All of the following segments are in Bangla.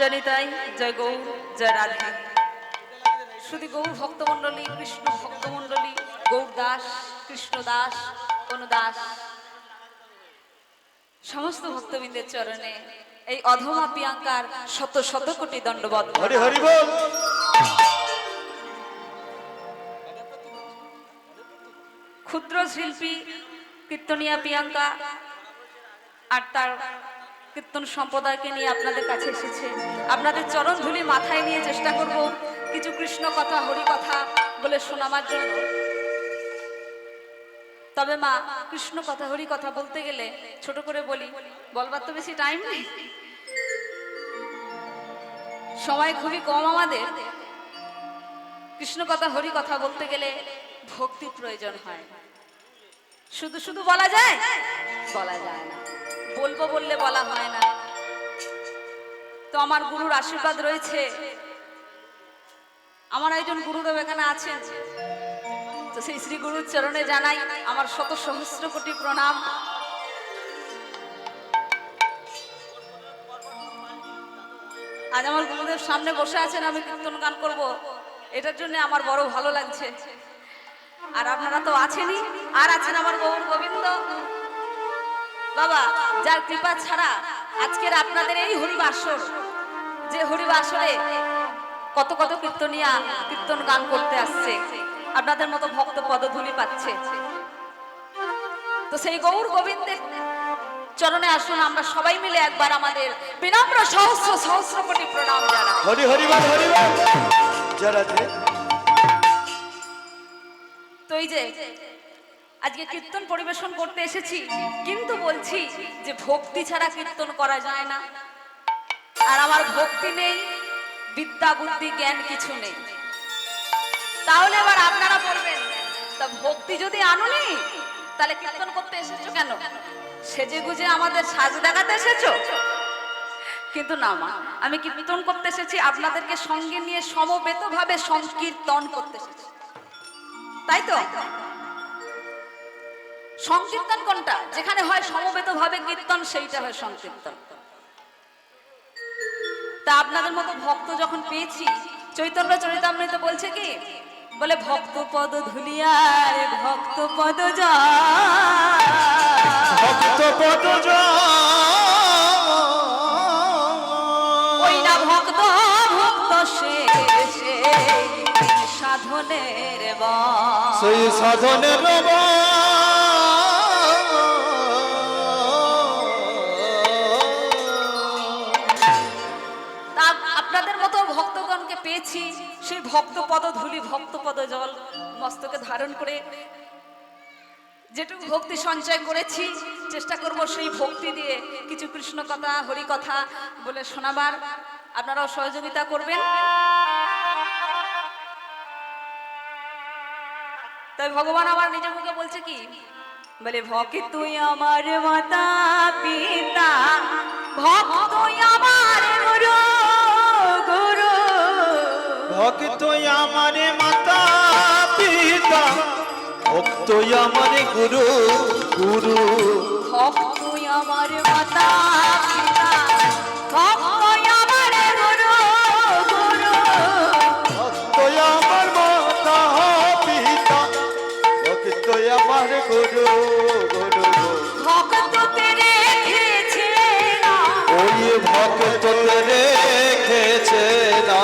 জানি তাই। জয় গৌর, জয় রাধে। শুধু গৌর ভক্তমণ্ডলী, কৃষ্ণ ভক্তমণ্ডলী, গৌর দাস, কৃষ্ণ দাস, কোন দাস, সমস্ত ভক্তবৃন্দের চরণে এই অধমা প্রিয়াঙ্কার শত শত কোটি দণ্ডবত। হরি হরি বল। ক্ষুদ্র শিল্পী কীর্তনিয়া প্রিয়াঙ্কা আর তার কীর্তন সম্প্রদায়কে নিয়ে আপনাদের কাছে এসেছে। আপনাদের চরণ ধুলি মাথায় নিয়ে চেষ্টা করব কিছু কৃষ্ণ কথা, হরি কথা বলে শোনাবার জন্য। তবে মা, কৃষ্ণ কথা, হরি কথা বলতে গেলে ছোট করে বলি, বলবার তো বেশি টাইম নেই, সময় খুবই কম আমাদের। কৃষ্ণ কথা, হরি কথা বলতে গেলে ভক্তির প্রয়োজন হয়। শুধু শুধু বলা যায়? বলা যায় না। বলবো বললে বলা হয় না। তো আমার গুরুর আশীর্বাদ রয়েছে, আমার একজন গুরুদেব এখানে আছেন, তো সেই শ্রী গুরুর চরণে জানাই আমার শত সহস্র কোটি প্রণাম। আজ আমার গুরুদেব সামনে বসে আছেন, আমি কীর্তন গান করব, এটার জন্য আমার বড় ভালো লাগছে। আর আপনারা তো আছেনই, আর আছেন আমার গৌর গোবিন্দ বাবা, যার কৃপা ছাড়া আজকের আপনাদের এই হরিবাসর, যে হরিবাসরে কত কত কীর্তনিয়া কীর্তন গান করতে আসছে, আপনাদের মতো ভক্ত পদধূলি পাচ্ছে। তো সেই গৌর গোবিন্দের চরণে আসুন, আমরা সবাই মিলে একবার আমাদের বিনম্র সহস্র সহস্র কোটি প্রণাম জানাই। হরি হরি বল, হরি বল। জয় রাধে। তো এই যে আজকে কীর্তন পরিবেশন করতে এসেছি, কিন্তু বলছি যে ভক্তি ছাড়া কীর্তন করা যায় না। আর আমার ভক্তি নেই, বিদ্যা বুদ্ধি জ্ঞান কিছু নেই। তাহলে এবার আপনারা বলবেন, তা ভক্তি যদি আনুনি, তাহলে কীর্তন করতে এসেছো কেন? সেজে গুজে আমাদের সাজ দেখাতে এসেছো? কিন্তু না মা, আমি কীর্তন করতে এসেছি আপনাদেরকে সঙ্গে নিয়ে সমবেতভাবে সংকীর্তন করতে এসেছি, তাই তো? সংকীর্তন কোনটা? যেখানে হয় সমবেতভাবে কীর্তন, সেইটা হয় সংকীর্তন। তা আপনাদের মতো ভক্ত যখন পেয়েছি, চৈতন্য চরিতামৃত বলছে কি, বলে ভক্ত পদ ধুলিয়ার ভক্ত পদ ভক্ত পদ ওই না ভক্ত ভক্ত শেষে সাধনের সেই সাধনের আপনাদের মতো ভক্তগণকে পেয়েছি, সেই ভক্ত পদ ধুলি, ভক্ত পদ জল মস্তকে ধারণ করে যেটুকু ভক্তি সঞ্চয় করেছি, চেষ্টা করব সেই ভক্তি দিয়ে কিছু কৃষ্ণ কথা, হরি কথা বলে শোনাবার। আপনারাও সহযোগিতা করবেন। তাই ভগবান আমার নিজের মুখে বলছে কি, বলে ভক্ত তুই আমার মাতা পিতা, ভক্ত তুই আমার গুরু গুরু, ভক্ত আমার মাতা পিতা, ভক্ত আমার গুরু গুরু, ভক্ত তুই আমার মাতা পিতা, ভক্ত আমার গুরু গুরু, ভক্ত আমার মাতা পিতা, ভক্ত আমার গুরু গুরু, ভক্ত তেরে রেখেছে না, ওই ভক্ত রেখেছে না,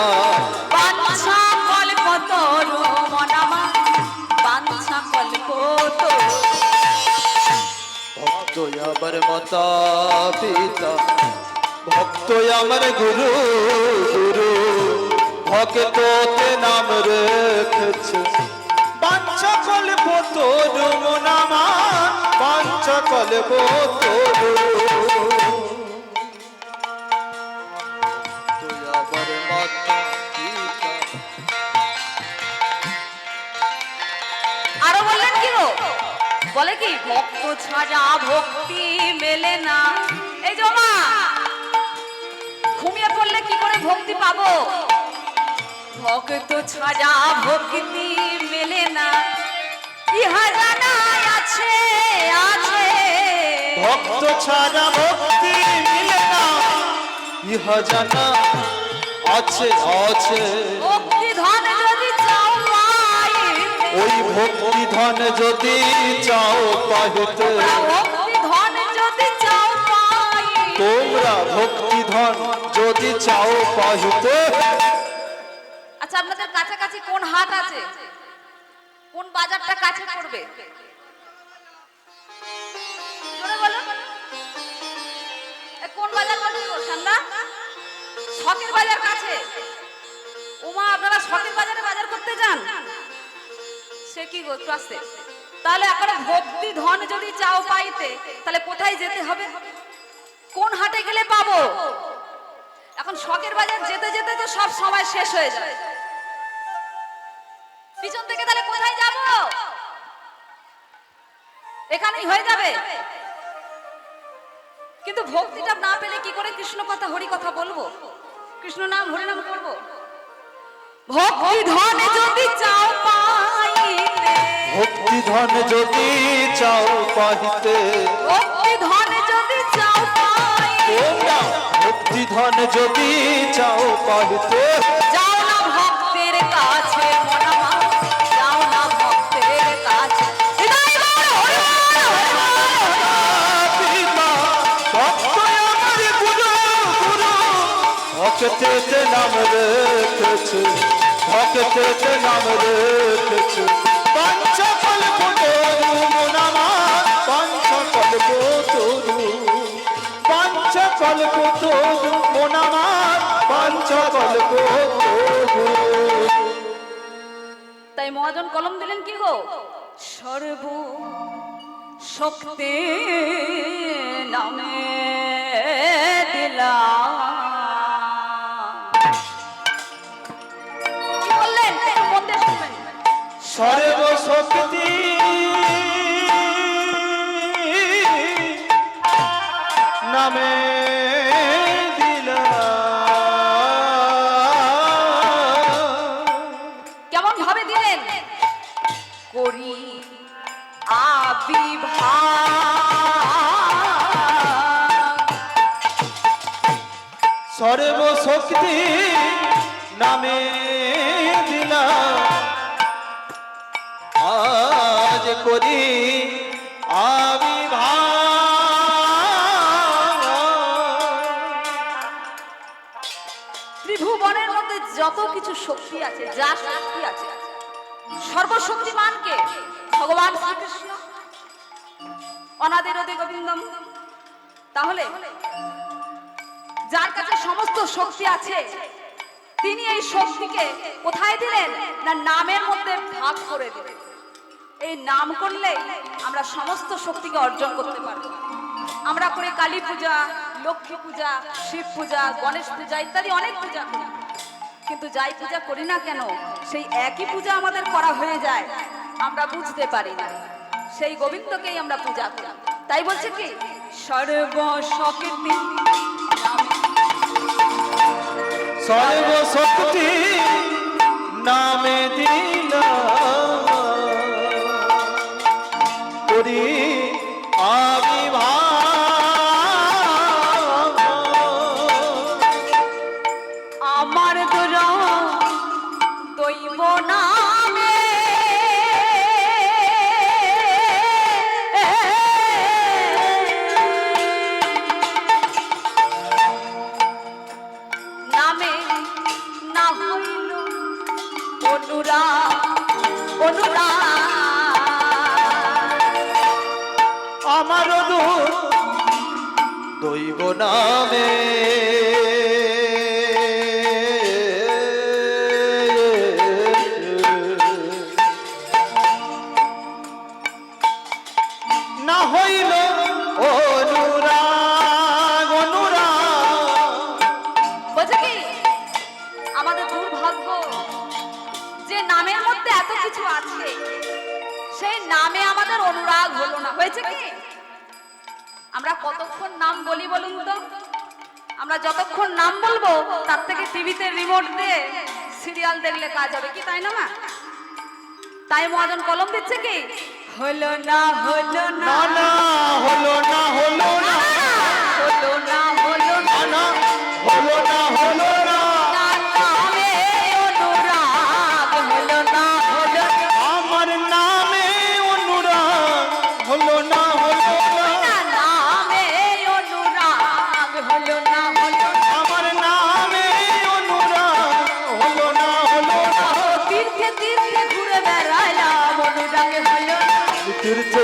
বাঞ্ছা কল্পতরু মনামা, বাঞ্ছা কল্পতরু। ভক্ত আমার মাতা পিতা, ভক্ত আমার গুরু গুরু, ভক্ততে নাম রেখেছে, বাঞ্ছা কল্প তরু মনামা, বাঞ্ছা কল্প তরু। ভক্ত আমার মাতা পিতা। আরো বললেন কি গো, বলে কি ভক্ত ছাড়া ভক্তি মেলে না। এই যে মা, ঘুমিয়ে পড়লে কি করে ভক্তি পাবো? ভক্ত ছাড়া ভক্তি মেলে না, ইহা জানা আছে আছে। ভক্ত ছাড়া ভক্তি মিলে না, ইহা জানা আছে আছে, ভক্তি ধন যদি চাও পাইতে, ওই ভক্তি ধন যদি চাও পাইতে, ভক্তি ধন যদি চাও পাইতে। তোমরা ভক্তি ধন যদি চাও পাইতে। আচ্ছা, আপনাদের কাছাকাছি কোন হাট আছে? কোন বাজারটা কাছে পড়বে? জোরে বলুন। কোন বাজার পড়বে গো সান্দা? শখের বাজার কাছে। উমা, আপনারা শখের বাজারে বাজার করতে যান? সে কি গো, একটু আসতে। তাহলে এখন ভক্তি ধন যদি চাও পাইতে, তাহলে কোথায় যেতে হবে? কোন হাটে গেলে পাবো? এখন শখের বাজার যেতে যেতে তো সব সময় শেষ হয়ে যায়। পিছন থেকে তাহলে কোথায় যাব? এখানেই হয়ে যাবে। কিন্তু ভক্তিটা না পেলে কি করে কৃষ্ণ কথা হরি কথা বলবো, কৃষ্ণ নাম হরি নাম করবো? ভক্তি ধন যদি চাও পাইতে, ভক্তি ধন যদি চাও পাইতে, ভক্তি ধন যদি চাও পাইতে, তোমরা ভক্তি ধন যদি চাও পাইতে, যাও না ভক্তের কাছে মন আমার, যাও না ভক্তের কাছে। হৃদয় বল হরি বল, হরি বল, হরি বল। পিতা ভক্ত আমার গুরু গুরু, ভক্তেতে নাম রেখেছে, ভক্তেতে নাম রেখেছে। পঞ্চকল্প তরু মন আমার, পঞ্চকল্প তরু, পঞ্চকল্প তরু মন আমার, পঞ্চকল্প তরু। তাই মহাজন কলম দিলেন কি গো? সর্ব শক্তি নামে দিলাম। কি বললেন? একটু মন দিয়ে শুনবেন। সর্বশক্তি নামে কেমন ভাবে দিলেন? করি আবির্ভাব, সর্বশক্তি নামে দিলাম, আজ করি ত্রিভুবনের মধ্যে যত কিছু শক্তি আছে, যা শক্তি আছে, সর্বশক্তিমানকে ভগবান শ্রীকৃষ্ণ, অনাদির অধি গোবিন্দম। তাহলে যার কাছে সমস্ত শক্তি আছে, তিনি এই শক্তিকে কোথায় দিলেন? না নামের মধ্যে ভাগ করে দিলেন। এই নাম করলে আমরা সমস্ত শক্তিকে অর্জন করতে পারবো। আমরা করি কালী পূজা, লক্ষ্মী পূজা, শিব পূজা, গণেশ পূজা ইত্যাদি অনেক পূজা করি, কিন্তু যাই পূজা করি না কেন সেই একই পূজা আমাদের করা হয়ে যায়, আমরা বুঝতে পারি না। সেই গোবিন্দকেই আমরা পূজা করি। তাই বলছে কি সর্বশক্তি নামে, সর্বশক্তি নামে দিলাম, করি আবির্ভাব, আমার দোরা দৈব নামে নামে না হইল অনুরাগ, অনুরাগ আমার দৈব নামে না হইল অনুরাগ, অনুরাগ। বলছে কি আমাদের দুর্ভাগ্য যে নামের মধ্যে এত কিছু আছে, সেই নামে আমাদের অনুরাগ হলো না। হয়েছে কি আমরা কতক্ষণ নাম বলি বলুন তো? আমরা যতক্ষণ নাম বলবো তার থেকে টিভিতে রিমোট দিয়ে সিরিয়াল দেখলে কাজ হবে কি, তাই না মা? তাই মহাজন কলম দিচ্ছে কি হলো না, হলো না, না না হলো না, হলো না, হলো না, হলো না, না হলো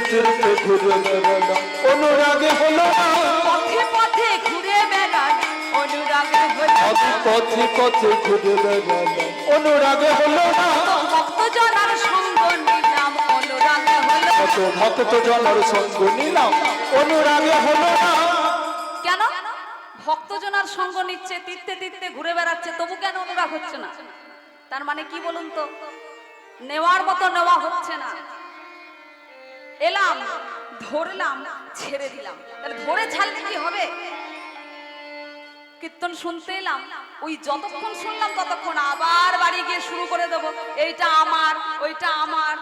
তীর্থে ঘুরে বেড়ালাম অনুরাগে হলো না পথে পথে ঘুরে বেড়াই অনুরাগে হলো আমি পথে পথে ঘুরে বেড়ালাম অনুরাগে হলো না ভক্ত জনার সঙ্গ নিলাম অনুরাগে হলো কত ভক্ত জনার সঙ্গ নিলাম অনুরাগে হলো না কেন ভক্তজনার সঙ্গ নিচ্ছে তীর্থে তীর্থে ঘুরে বেড়াচ্ছে তবু কেন অনুরাগ হচ্ছে না তার মানে কি বলুন তো নেওয়ার মতো নেওয়া হচ্ছে না এলাম ধরলাম ছেড়ে দিলাম তাহলে ধরে ছাড়লে কি হবে কীর্তন শুনতে এলাম ওই যতক্ষণ শুনলাম ততক্ষণ আবার বাড়ি গিয়ে শুরু করে দেবো এইটা আমার ওইটা আমার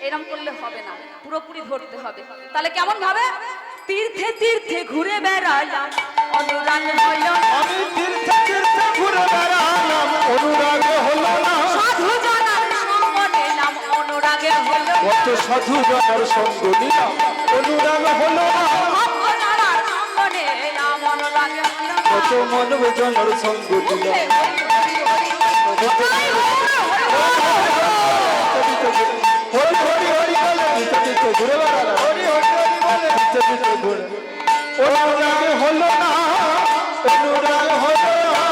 এরম করলে হবে না পুরোপুরি ধরতে হবে তাহলে কেমন ভাবে তীর্থে তীর্থে ঘুরে বেড়ালাম অনুরাগ হলো আমি তীর্থে তীর্থে ঘুরে বেড়ালাম অনুরাগে হলো না সাধু জনার সঙ্গ নিলাম অনুরাগে হলো কত সাধু জনার সঙ্গ নিলাম অনুরাগে হলো না ভক্ত জনার সঙ্গ নিলাম অনুরাগে হলো কত মানব জনার সঙ্গ নিলাম হরি হরি হরি বলে তীর্থে তীর্থে ঘুরে বেড়ালাম হরি হরি হরি বলে তীর্থে তীর্থে ঘুরে অনুরাগে হলো না অনুরাগ হলো না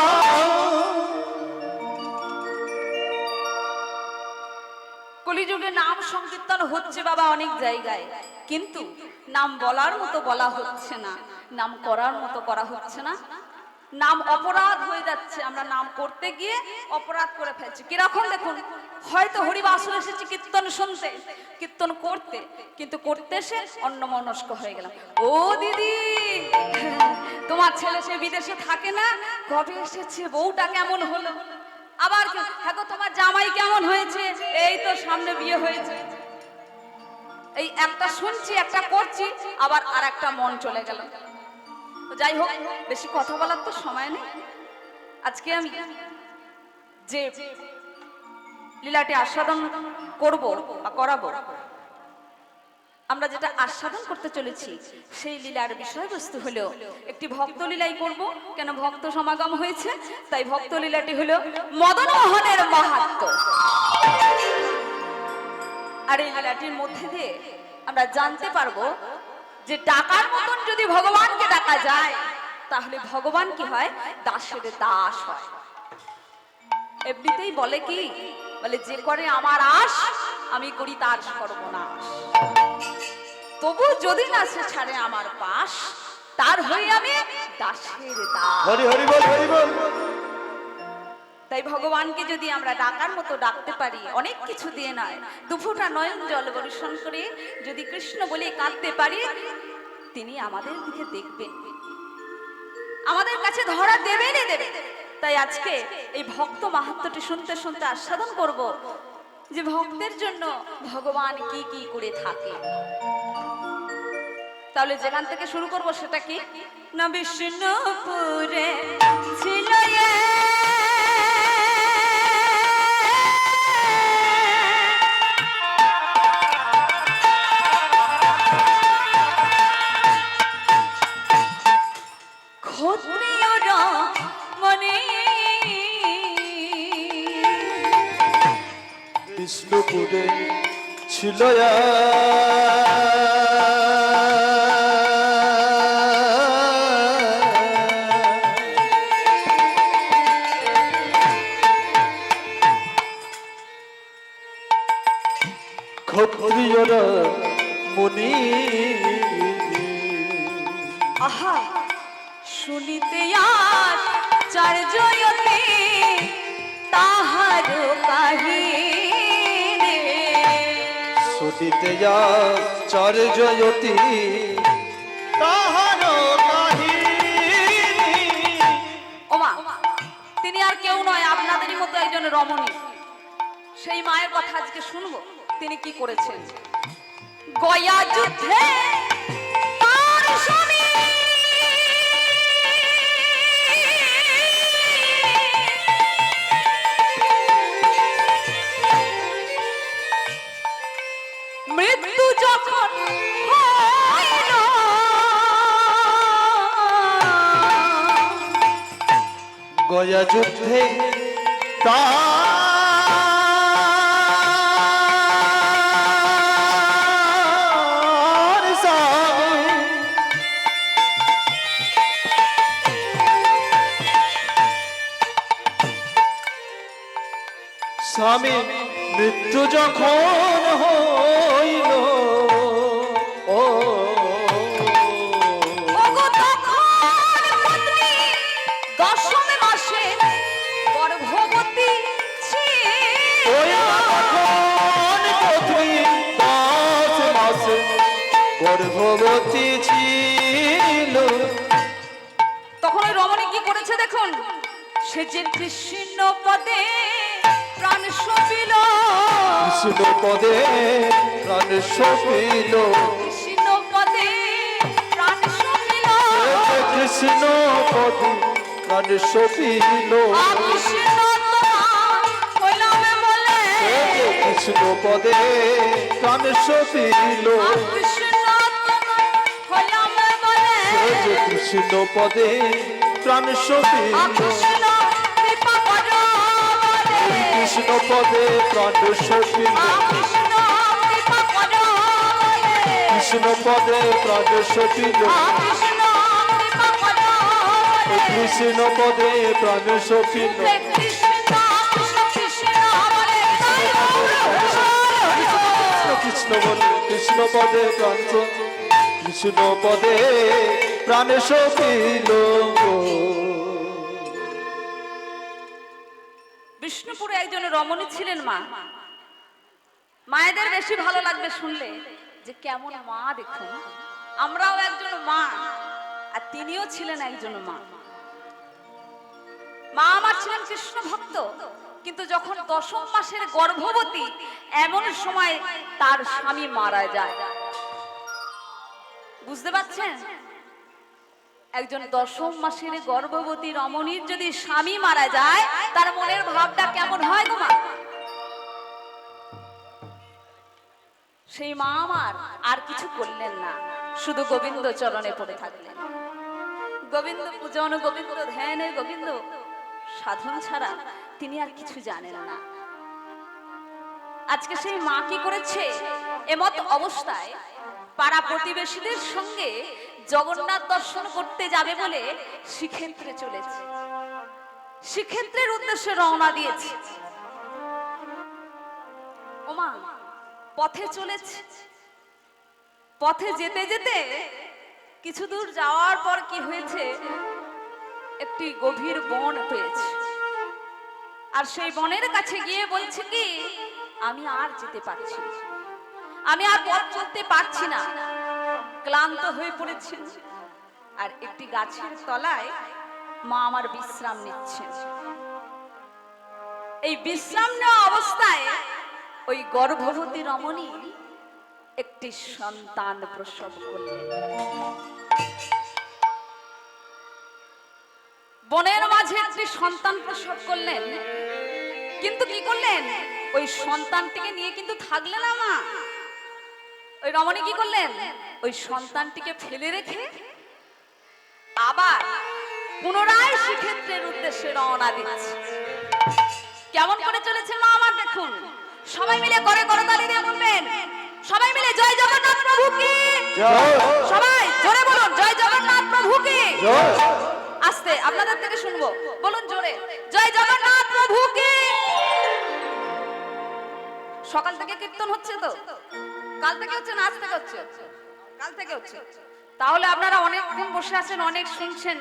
কলিযুগে নাম সংকীর্তন হচ্ছে বাবা অনেক জায়গায় কিন্তু নাম বলার মতো বলা হচ্ছে না নাম করার মতো করা হচ্ছে না নাম অপরাধ হয়ে যাচ্ছে আমরা নাম করতে গিয়ে অপরাধ করে ফেলছি কিরকম দেখুন হয়তো হরিবাসর এসেছি কীর্তন শুনতে কীর্তন করতে কিন্তু করতে এসে অন্যমনস্ক হয়ে গেলাম ও দিদি তোমার ছেলে সে বিদেশে থাকে না কবে এসেছে বউটা কেমন হলো আবার হ্যাঁ গো তোমার জামাই কেমন হয়েছে এই তো সামনে বিয়ে হয়েছে এই একটা শুনছি একটা করছি আবার আর একটা মন চলে গেল যাই হোক বেশি কথা বলার তো সময় নেই আজকে আমি যে লীলাটি আস্বাদন করব বা করাবো আমরা যেটা আস্বাদন করতে চলেছি সেই লীলার বিষয়বস্তু হলো একটি ভক্ত লীলাই করব কেন ভক্ত সমাগম হয়েছে তাই ভক্ত লীলাটি হলো মদন মোহনের মাহাত্ম্য আর এই লীলাটির মধ্যে দিয়ে আমরা জানতে পারবো যে ডাকার মতন যদি ভগবানকে ডাকা যায় তাহলে ভগবান কি হয় দাসের দাস হয় এমনিতেই বলে কি বলে যে করে আমার আশ আমি করি তার সর্বনাশ তবু যদি না সে ছাড়ে আমার পাশ তার হয়ে আমি দাসের দাস হরি হরি বল হরি বল তাই ভগবানকে যদি আমরা ডাকার মতো ডাকতে পারি অনেক কিছু দিয়ে নয় দুফোঁটা নয়ন জল বর্ষণ করে যদি কৃষ্ণ বলে কাঁদতে পারি তিনি আমাদের দিকে দেখবেন আমাদের কাছে ধরা দেবেনই দেবেন তাই আজকে এই ভক্ত মাহাত্ম্যটি শুনতে শুনতে আস্বাদন করব যে ভক্তের জন্য ভগবান কি কি করে থাকে তাহলে যেখান থেকে শুরু করব সেটা কি না বিষ্ণুপুরে ছিল ক্ষত্রিয়রা মনে বিষ্ণুপুরে ছিল ক্ষত্রিয়রা মুনি আহা শুনিতে আস চার্যয়তে তাহার কাহিনী শুনিতে চার্যয়তি তাহার কাহিনী ওমা তিনি আর কেউ নয় আপনাদেরই মতো একজন রমণী সেই মায়ের কথা আজকে শুনবো তিনি কি করেছেন গয়া যুদ্ধে তার স্বামী মৃত্যু যখন হইল গয়া যুদ্ধে স্বামী মৃত্যু যখন হইল ও ওগো তখন পত্নী দশম মাসে গর্ভবতী ওই তখন পত্নী 10 মাসে গর্ভবতী ছিল। তখন ওই রমণী কি করেছে দেখুন, সে যে কৃষ্ণ পদে প্রাণ সপিল, কৃষ্ণ পদে প্রাণ সপিল, কৃষ্ণ পদে প্রাণ সপিল, কৃষ্ণ পদে প্রাণ সপিল, কৃষ্ণ তোমার হইলাম বলে, কৃষ্ণ পদে প্রাণ সপিল, কৃষ্ণ তোমার হইলাম বলে, কৃষ্ণ পদে প্রাণ সপিল, কৃষ্ণ কৃপা করো বলে, কৃষ্ণ পদে প্রাণ সপিল, কৃষ্ণ কৃপা করো বলে, কৃষ্ণ পদে প্রাণ সপিল, কৃষ্ণ কৃপা করো বলে, কৃষ্ণ পদে প্রাণ সপিল, কৃষ্ণ কৃষ্ণ কৃষ্ণ বলে, কৃষ্ণ বলে কৃষ্ণ পদে প্রাণ কৃষ্ণ পদে প্রাণ সপিল। বিষ্ণুপুরে একজন রমণী ছিলেন মা। মায়েদের বেশি ভালো লাগবে শুনলে যে কেমন মা দেখুন, আমরাও একজন মা আর তিনিও ছিলেন একজন মা। মা আমার ছিলেন কৃষ্ণ ভক্ত, কিন্তু যখন দশম মাসের গর্ভবতী এমন সময় তার স্বামী মারা যায়। বুঝতে পারছেন, একজন দশম মাসের গর্ভবতী রমণীর যদি স্বামী মারা যায় তার মনের ভাবটা কেমন হয় গো মা? সেই মা আমার আর কিছু করলেন না, শুধু গোবিন্দ চরণে পড়ে থাকলেন। গোবিন্দ পূজন, গোবিন্দ ধ্যানে, গোবিন্দ সাধন ছাড়া তিনি আর কিছু জানেন না। আজকে সেই মা কি করেছে, এমত অবস্থায় পাড়া প্রতিবেশীদের সঙ্গে জগন্নাথ দর্শন করতে যাবে বলে শ্রীক্ষেত্রে চলেছে, শ্রীক্ষেত্রের উদ্দেশ্যে রওনা দিয়েছে। ওমা পথে চলেছে, পথে যেতে যেতে কিছু দূর যাওয়ার পর কি হয়েছে, একটি গভীর বন পেয়েছে। আর সেই বনের কাছে গিয়ে বলছে কি, আমি আর যেতে পারছি না, আমি আর পথ চলতে পারছি না, ক্লান্ত হয়ে পড়েছি। আর একটি গাছের তলায় মা আমার বিশ্রাম নিচ্ছেন। এই বিশ্রাম নেওয়া অবস্থায় ওই গর্ভবতী রমণী একটি সন্তান প্রসব করলেন। বনের মাঝে একটি সন্তান প্রসব করলেন, কিন্তু কি করলেন, ওই সন্তানটিকে নিয়ে কিন্তু থাকলেন না মা। ওই রমণী কি করলেন, ওই সন্তানটিকে ফেলে রেখে আবার পুনরায় শ্রীক্ষেত্রের উদ্দেশ্যে রওনা দিচ্ছে। কেমন করে চলেছে মা আমার দেখুন, সবাই মিলে করে করতালি দিয়ে বলবেন, সবাই মিলে জয় জগন্নাথ প্রভু কি, সবাই জোরে বলুন জয় জগন্নাথ প্রভু কি। আস্তে আপনাদের থেকে শুনবো, বলুন জোরে জয় জগন্নাথ প্রভু কি। সকাল থেকে কীর্তন হচ্ছে তো, কাল থেকে হচ্ছে না আজ থেকে হচ্ছে? কাল থেকে হচ্ছে। তাহলে আপনারা অনেকক্ষণ বসে আছেন, অনেক শুনছেন,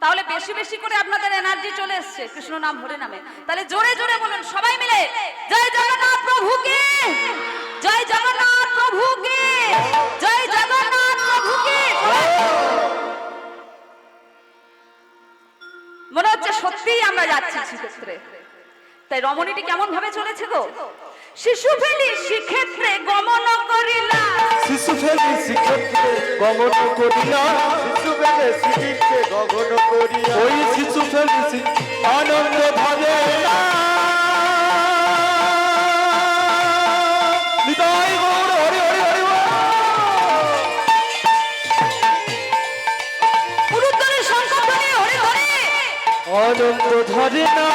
তাহলে বেশি বেশি করে আপনাদের এনার্জি চলে এসছে কৃষ্ণ নাম হরে নামে। তাহলে জোরে জোরে বলুন সবাই মিলে জয় জগন্নাথ প্রভু কি, জয় জগন্নাথ প্রভু কি, জয় জগন্নাথ প্রভু কি। মনে হচ্ছে সত্যিই আমরা যাচ্ছি শ্রীক্ষেত্রে। তাই রমণীটি কেমন ভাবে চলেছে গো, শিশু ফেলি শ্রীক্ষেত্রে গমন করিলা, শিশু ফেলি শ্রীক্ষেত্রে গমন করিলা, শিশু ফেলে শ্রীক্ষেত্রে গমন করিলা, ওই শিশু ফেলি আনন্দ ভাবে না। নিতাই গৌর হরি হরি হরি পুরুত্তরের শঙ্খধ্বনি হরি হরি, আনন্দ ধরে না।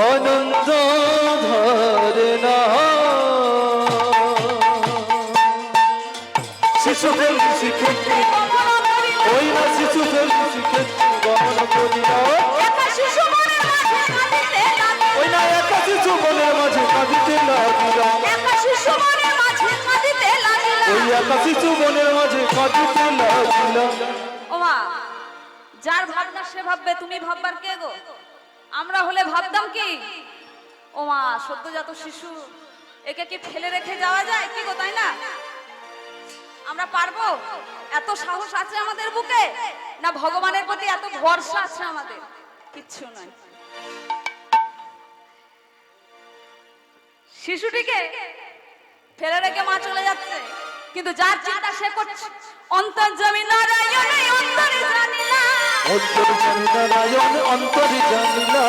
আনন্দ ধরে না। শিশু ফেলি শিখেছি ওই না শিশু ফেলি শিখেছি গমন করিল একা শিশু মনের মাঝে কাঁদিতে লাগিল ওই না একা শিশু মনের মাঝে কাঁদিতে লাগিল একা শিশু মনের মাঝে কাঁদিতে লাগিল ওই একা শিশু মনের মাঝে কাঁদিতে লাগিল ওমা যার ভাবনা সে ভাববে, তুমি ভাববার কে গো? আমরা হলে ভাবতাম কি ওমা সদ্যজাত শিশু, একে কি ফেলে রেখে যাওয়া যায় কি গো, তাই না? আমরা পারবো? এত সাহস আছে আমাদের বুকে? না ভগবানের প্রতি এত ভরসা আছে আমাদের? কিচ্ছু নয়। শিশুটিকে ফেলে রেখে মা চলে যাচ্ছে, কিন্তু যার চিন্তা সে করছে অন্তর্যামী নারায়ণে অন্তরে জানিলা অন্তরে জানিলা রায়ণ অন্তরে জানিলা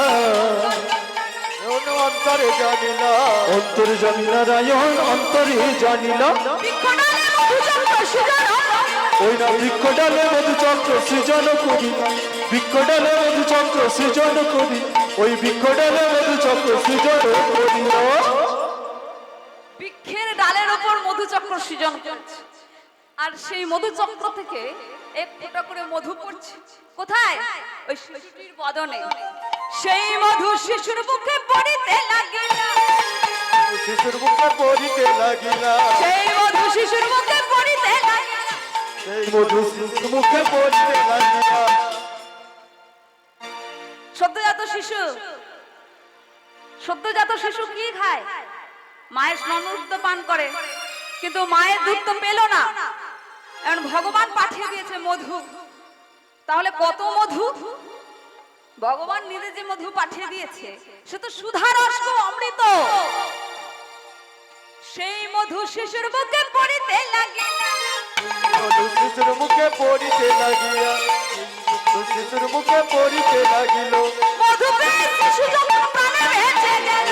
অন্তরে জানিলা অন্তরে জানিলা রায়ণ অন্তরে জানিলা বৃক্ষডালে মধুচক্র সৃজন ওই না বৃক্ষডালে মধুচক্র সৃজন করি বৃক্ষডালে মধুচক্র সৃজন করি ওই বৃক্ষডালে মধুচক্র সৃজন করিল বৃক্ষের ডালের উপর মধুচক্র সৃজন করছে, আর সেই মধুচক্র থেকে এক ফোঁটা করে মধু পড়ছে কোথায়? ওই শিশুটির বদনে। সেই মধু শিশুর মুখে পড়িতে লাগিল শিশুর মুখে পড়িতে লাগিলা সেই মধু শিশুর মুখে পড়িতে লাগিল সেই মধু শিশুর মুখে পড়িতে লাগিলা সদ্যজাত শিশু, সদ্যজাত শিশু কি খায়? মায়ের স্তনদুগ্ধ পান করে, কিন্তু মায়ের দুধ তো পেল না। এখন ভগবান পাঠিয়ে দিয়েছে মধু। তাহলে কত মধু? ভগবান নিজে যে মধু পাঠিয়ে দিয়েছে সে তো সুধারস গো, অমৃত। সেই মধু শিশুর মুখে পড়িতে লাগিল মধু শিশুর মুখে পড়িতে লাগিয়া শিশুর মুখে পড়িতে লাগিল মধু পেয়ে শিশু যখন প্রাণে বেঁচে গেল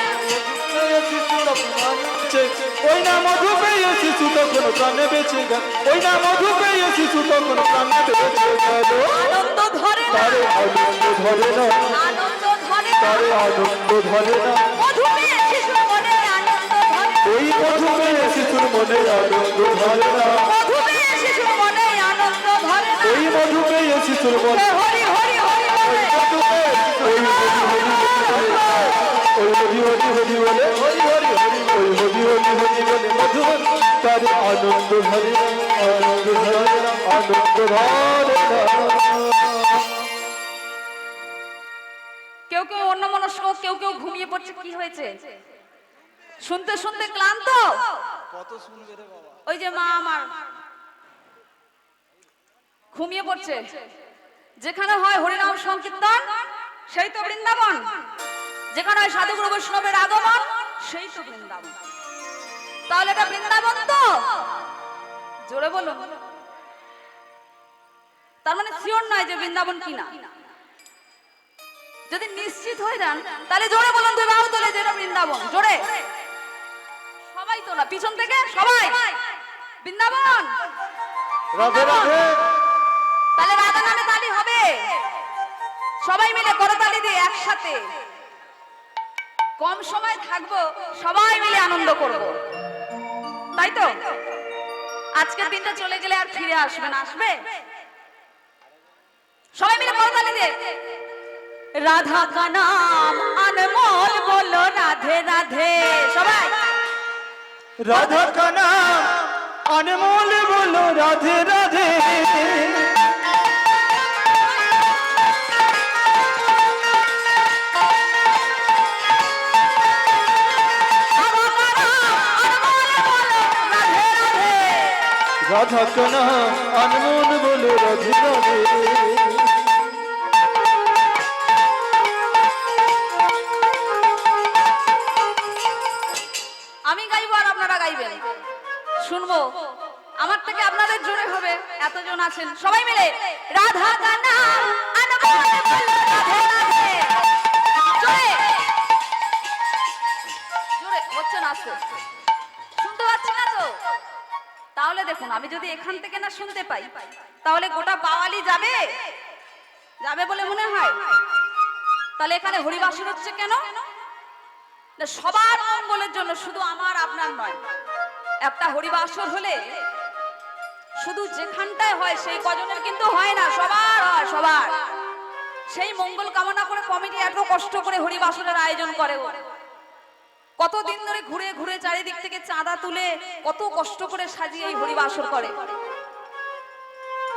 ওই না মধু পেয়ে শিশু তখন প্রাণে বেঁচে গেল ওই না মধু পেয়ে শিশু তখন প্রাণে বেঁচে গেল আনন্দ ধরে না, তারে আনন্দ ধরে না আনন্দ ধরে না, তারে আনন্দ ধরে না মধু পেয়ে শিশুর মনে আনন্দ ধরে না, ওই মধু পেয়ে শিশুর মনে আনন্দ ধরে না মধু পেয়ে শিশুর মনে আনন্দ ধরে না। ওই মধু পেয়ে শিশুর মনে হরি হরি হরি বলে ওই হরি হরি হরি বলে হরি হরি হরি ওই হরি হরি হরি বলে মধু তার আনন্দ ধরে না আনন্দ ধরে না আনন্দ ধরে না কেউ কেউ অন্যমনস্ক, কেউ কেউ ঘুমিয়ে পড়ছে। কি হয়েছে? শুনতে শুনতে ক্লান্ত? কত শুনবে রে বাবা ওই যে মা আমার ঘুমিয়ে পড়ছে। যেখানে হয় হরিনাম সংকীর্তন সেই তো বৃন্দাবন, যেখানে হয় সাধুগুরু বৈষ্ণবের আগমন সেই তো বৃন্দাবন। তাহলে এটা বৃন্দাবন তো? জোরে বলো। তার মানে শিওর নয় যে বৃন্দাবন কিনা। যদি নিশ্চিত হয়ে যান তাহলে জোরে বলুন, দুই বাহু তুলে যে এটা বৃন্দাবন। জোরে সবাই তো না, পিছন থেকে সবাই বৃন্দাবন। রাধে রাধে তাহলে রাধা নামে তালি হবে। সবাই মিলে করতালি দিয়ে একসাথে কম সময় থাকবো, সবাই মিলে আনন্দ করব, তাই তো? আজকের দিনটা চলে গেলে আর ফিরে আসবে না, আসবে? সবাই মিলে করতালি দিয়ে রাধা কা নাম अनमोल बोलो राधे राधे। সবাই রাধা কানা অনমোল বলো রাধে রাধে রাধা কানা অনমোল বলো রাধে রাধে আমি গাইবো আর আপনারা গাইবেন, শুনবো। আমার থেকে আপনাদের জোরে হবে, এতজন আছেন। সবাই মিলে রাধা গানা अनमोल बोलो राधे राधे। জোরে জোরে হচ্ছে না, আসতে শুনতে পাচ্ছি না তো? তাহলে দেখুন, আমি যদি এখান থেকে না শুনতে পাই তাহলে গোটা বাওয়ালি যাবে যাবে বলে মনে হয়? তাহলে এখানে হরিবাসর হচ্ছে কেন? না সবার মঙ্গলের জন্য, শুধু আমার আপনার নয়। একটা হরিবাসর হলে শুধু যেখানটায় হয় সেই কজনের কিন্তু হয় না, সবার হয়, সবার। সেই মঙ্গল কামনা করে কমিটি এত কষ্ট করে হরিবাসনের আয়োজন করে। কতদিন ধরে ঘুরে ঘুরে চারিদিক থেকে চাঁদা তুলে কত কষ্ট করে সাজিয়ে এই হরিবাসর করে।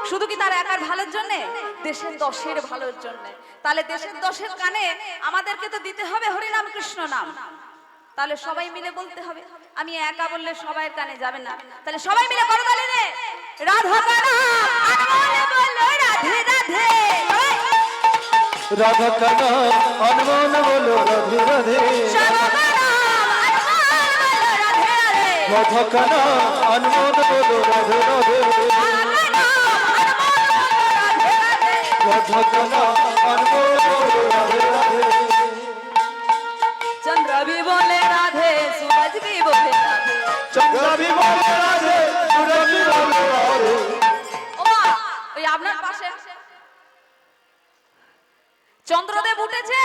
শুধু কি তার একার ভালোর জন্য? দেশের দশের ভালোর জন্য। তাহলে দেশের দশের কানে আমাদেরকে তো দিতে হবে হরিনাম কৃষ্ণ নাম। তাহলে সবাই মিলে বলতে হবে, আমি একা বললে সবাইয়ের কানে যাবে না। তাহলে সবাই মিলে করতালি রে, রাধা কানা আনমনে বলো রাধে রাধে, রাধা কানা অনমন বলো রাধে রাধে, রাধা কানা অনমন বলো রাধে রাধে, রাধা কানা অনমন বলো রাধে রাধে। चंद्र भी बोले राधे, सूरज भी बोले राधे, চন্দ্র भी बोले राधे, सूरज भी बोले राधे। ওমা ওই আপনার পাশে চন্দ্রদেব উঠেছে।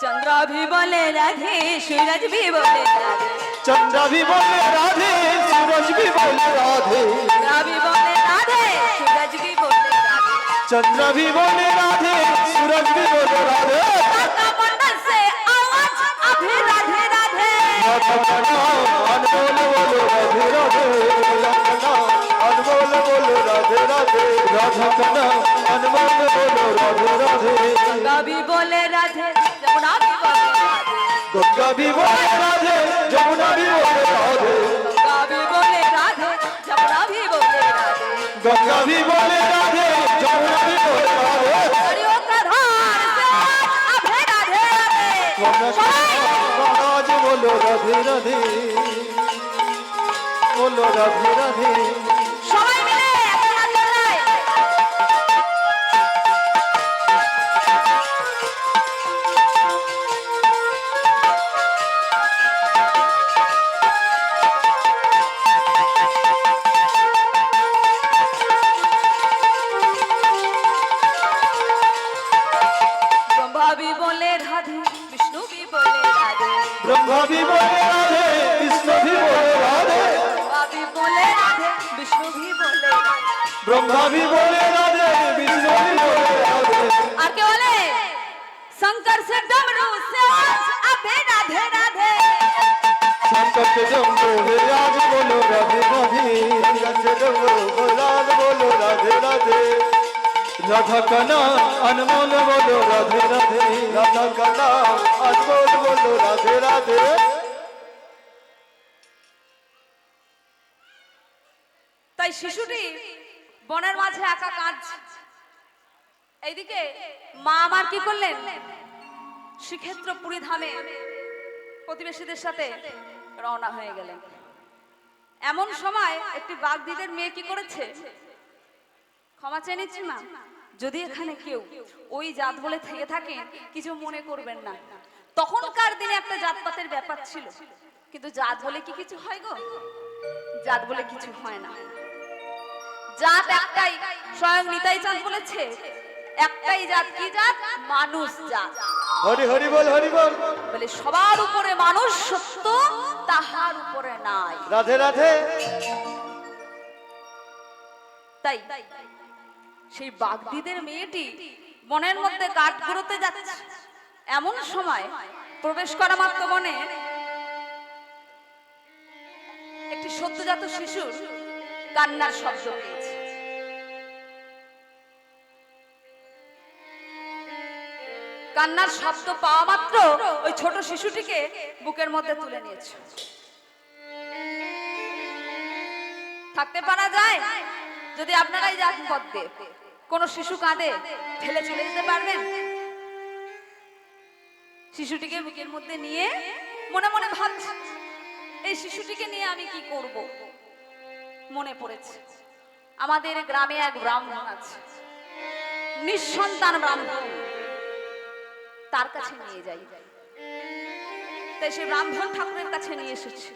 चंद्र भी बोले राधे, सूरज भी बोले राधे, चंद्र भी बोले राधे, सूरज भी बोले राधे, चंद्र भी बोले राधे, सूरज भी बोले राधे, चंद्र भी बोले राधे, सूरज भी बोले राधे। काका मंडल से आवाज अभी राधे राधे, राधा काना अनमोल बोलो राधे राधे, राधा काना अनमोल बोलो राधे राधे, राधा काना अनमोल बोलो राधे राधे। गंगा भी बोले राधे, जमुना भी बोले राधे, गंगा भी बोले राधे, जमुना भी बोले राधे, गंगा भी बोले राधे, जमुना भी बोले राधे, गंगा भी बोले राधे, जमुना भी बोले राधे। हरिओं का धार से अभे राधे राधे, महाराज बोलो राधे राधे, बोलो राधे राधे। সবাই মিলে একটা হাত তোলাই। ब्रह्मा भी बोले राधे, विष्णु भी बोले राधे, ब्रह्मा भी बोले राधे, विष्णु भी बोले राधे, ब्रह्मा भी बोले राधे, विष्णु भी बोले राधे, ब्रह्मा भी बोले राधे, विष्णु भी बोले राधे। আর কে বলে শঙ্কর से डमरू से आज अभे राधे राधे, शंकर के डमरू हे आज बोलो राधे राधे, शंकर के डमरू बोलाल बोलो राधे राधे, राधा काना अनमोल बोलो राधे राधे, राधा काना अनमोल बोलो राधे राधे। তাই শিশুটি বনের মাঝে একা কাঁদছে। এইদিকে মা আমার কি করলেন, শ্রীক্ষেত্র পুরী ধামে প্রতিবেশীদের সাথে রওনা হয়ে গেলেন। এমন সময় একটি বাগদিদের মেয়ে কি করেছে, ক্ষমা চেয়ে নিচ্ছি মা, যদি এখানে কেউ ওই জাত বলে থেকে থাকেন কিছু মনে করবেন না। তখনকার দিনে একটা জাতপাতের ব্যাপার ছিল, কিন্তু জাত বলে কি কিছু হয় গো? জাত বলে কিছু হয় না। জাত একটাই, স্বয়ং নিতাই চাঁদ বলেছে একটাই জাত, কি জাত? মানুষ জাত। হরি হরি বল, হরি বল। বলে সবার উপরে মানুষ সত্য, তাহার উপরে নাই। রাধে রাধে। তাই সেই বাগদিদের মেয়েটি বনের মধ্যে কাঠ কুড়োতে যাচ্ছে। এমন সময় প্রবেশ করা মাত্র বনে একটি সদ্যজাত শিশুর কান্নার শব্দ পেয়েছে। কান্নার শব্দ পাওয়া মাত্র ওই ছোট শিশুটিকে বুকের মধ্যে তুলে নিয়েছে। থাকতে পারা যায়? যদি আপনারাই যান পথে কোন শিশু কাঁদে, ফেলে চলে যেতে পারবেন? শিশুটিকে বুকের মধ্যে নিয়ে মনে মনে ভাবছে, এই শিশুটিকে নিয়ে আমি কি করব। মনে পড়েছে আমাদের গ্রামে এক ব্রাহ্মণ আছে, নিঃসন্তান ব্রাহ্মণ, তার কাছে নিয়ে যাই। তাই সে ব্রাহ্মণ ঠাকুরের কাছে নিয়ে এসেছে।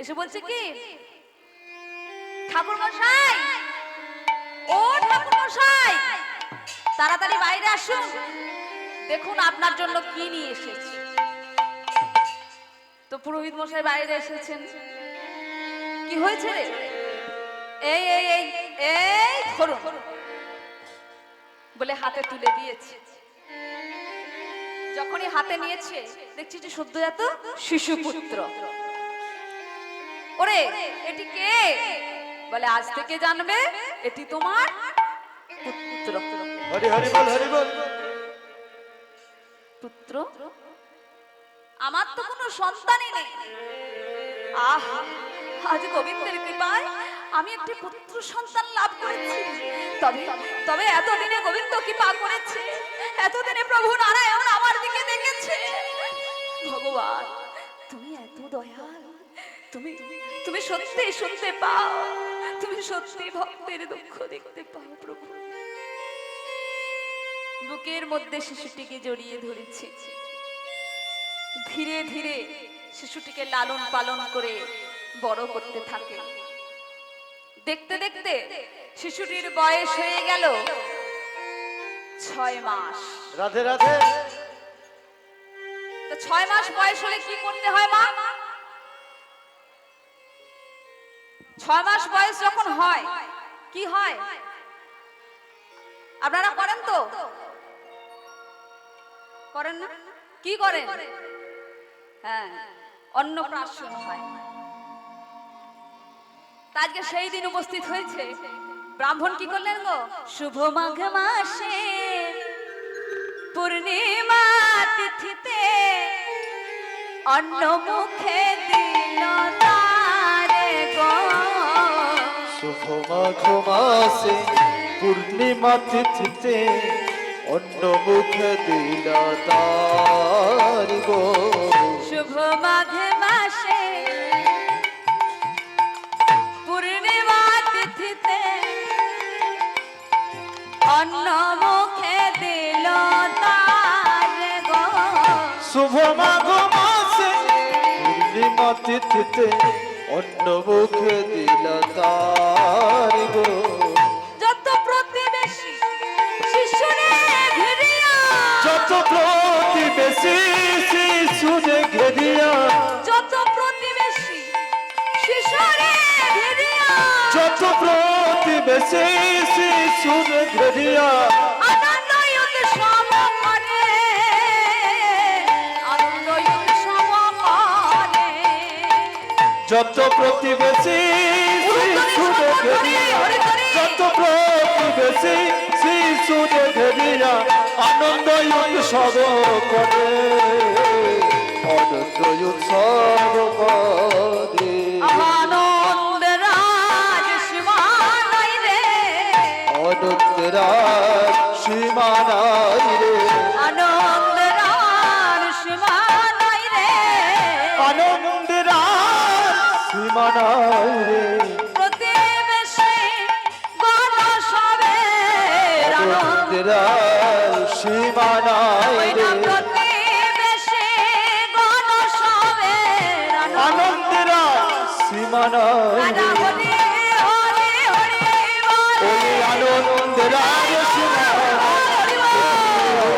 এসে বলছে কি, ঠাকুর মশাই, ও ঠাকুর মশাই, তাড়াতাড়ি বাইরে আসুন, দেখুন আপনার জন্য কি নিয়ে এসেছি। তো পুরোহিত মশাই বাইরে এসেছেন। কি হয়েছে রে? এই এই এই এই ধরুন বলে হাতে তুলে দিয়েছে। যখনই হাতে নিয়েছে দেখছি যে সদ্যজাত শিশুপুত্র। ওরে এটি কে? বলে আজ থেকে জানবে এটি তোমার পুত্র। হরি হরি বল, হরি বল। পুত্র? আমার তো কোনো সন্তানই নেই। আহ, আজ গোবিন্দের কৃপায় আমি একটি পুত্র সন্তান লাভ করেছি। তবে তবে এতদিনে গোবিন্দ কৃপা করেছে, এতদিনে প্রভু নারায়ণ আমার দিকে দেখেছে। ভগবান তুমি এত দয়াল, তুমি তুমি সত্যি শুনতে পাও, তুমি সত্যি ভক্তের দুঃখ দেখতে পাও প্রভু। বুকের মধ্যে শিশুটিকে জড়িয়ে ধরেছি। ধীরে ধীরে শিশুটিকে লালন পালন করে বড় করতে থাকে। দেখতে দেখতে শিশুটির বয়স হয়ে গেল 6 মাস। রাধে রাধে। তো 6 মাস বয়স হলে কি করতে হয় মা? 6 মাস বয়স যখন হয় কি হয় আপনারা করেন তো? করেন না? কি করেন? হ্যাঁ, অন্নপ্রাশন হয়। তা আজকে সেই দিন উপস্থিত হয়েছে। ব্রাহ্মণ কি করলেন গো? শুভ মাঘ মাসে পূর্ণিমা তিথিতে অন্ন মুখে দিল তারে গো। শুভ মাঘ মাসে পূর্ণিমা তিথিতে অন্ন মুখে দিল তার গো। শুভ মাঘ মাসে পূর্ণিমা তিথিতে অন্ন মুখে দিল তারে গো। শুভ মাঘ মাসে পূর্ণিমা তিথিতে অন্ন মুখে দিল তার গো। যত প্রতিবেশী শিশুরে ঘিরিয়া, যত প্রতিবেশী শিশুরে ঘেরিয়া, যত প্রতিবেশী শিশুরে ঘিরিয়া, যত প্রতিবেশী শিশুরে ঘেরিয়া আনন্দ উৎসব করে, আনন্দ উৎসব করে। যত প্রতিবেশী শিশুরে ঘেরিয়া, যত প্রতিবেশী শিশুরে ঘেরিয়া আনন্দ উৎসব করে, আনন্দ উৎসব করে। আনন্দের রাজ সীমানাই রে, আনন্দের সীমানাই রে, আনন্দের রাজ সীমানাই রে, আনন্দের সীমানাই রে। প্রতিবেশী গণ সবে আনন্দের সীমানাই রে, প্রতিবেশী গণ সবে আনন্দের সীমানাই রে। হরি হরি হরি বল, ওই আনন্দের সীমানাই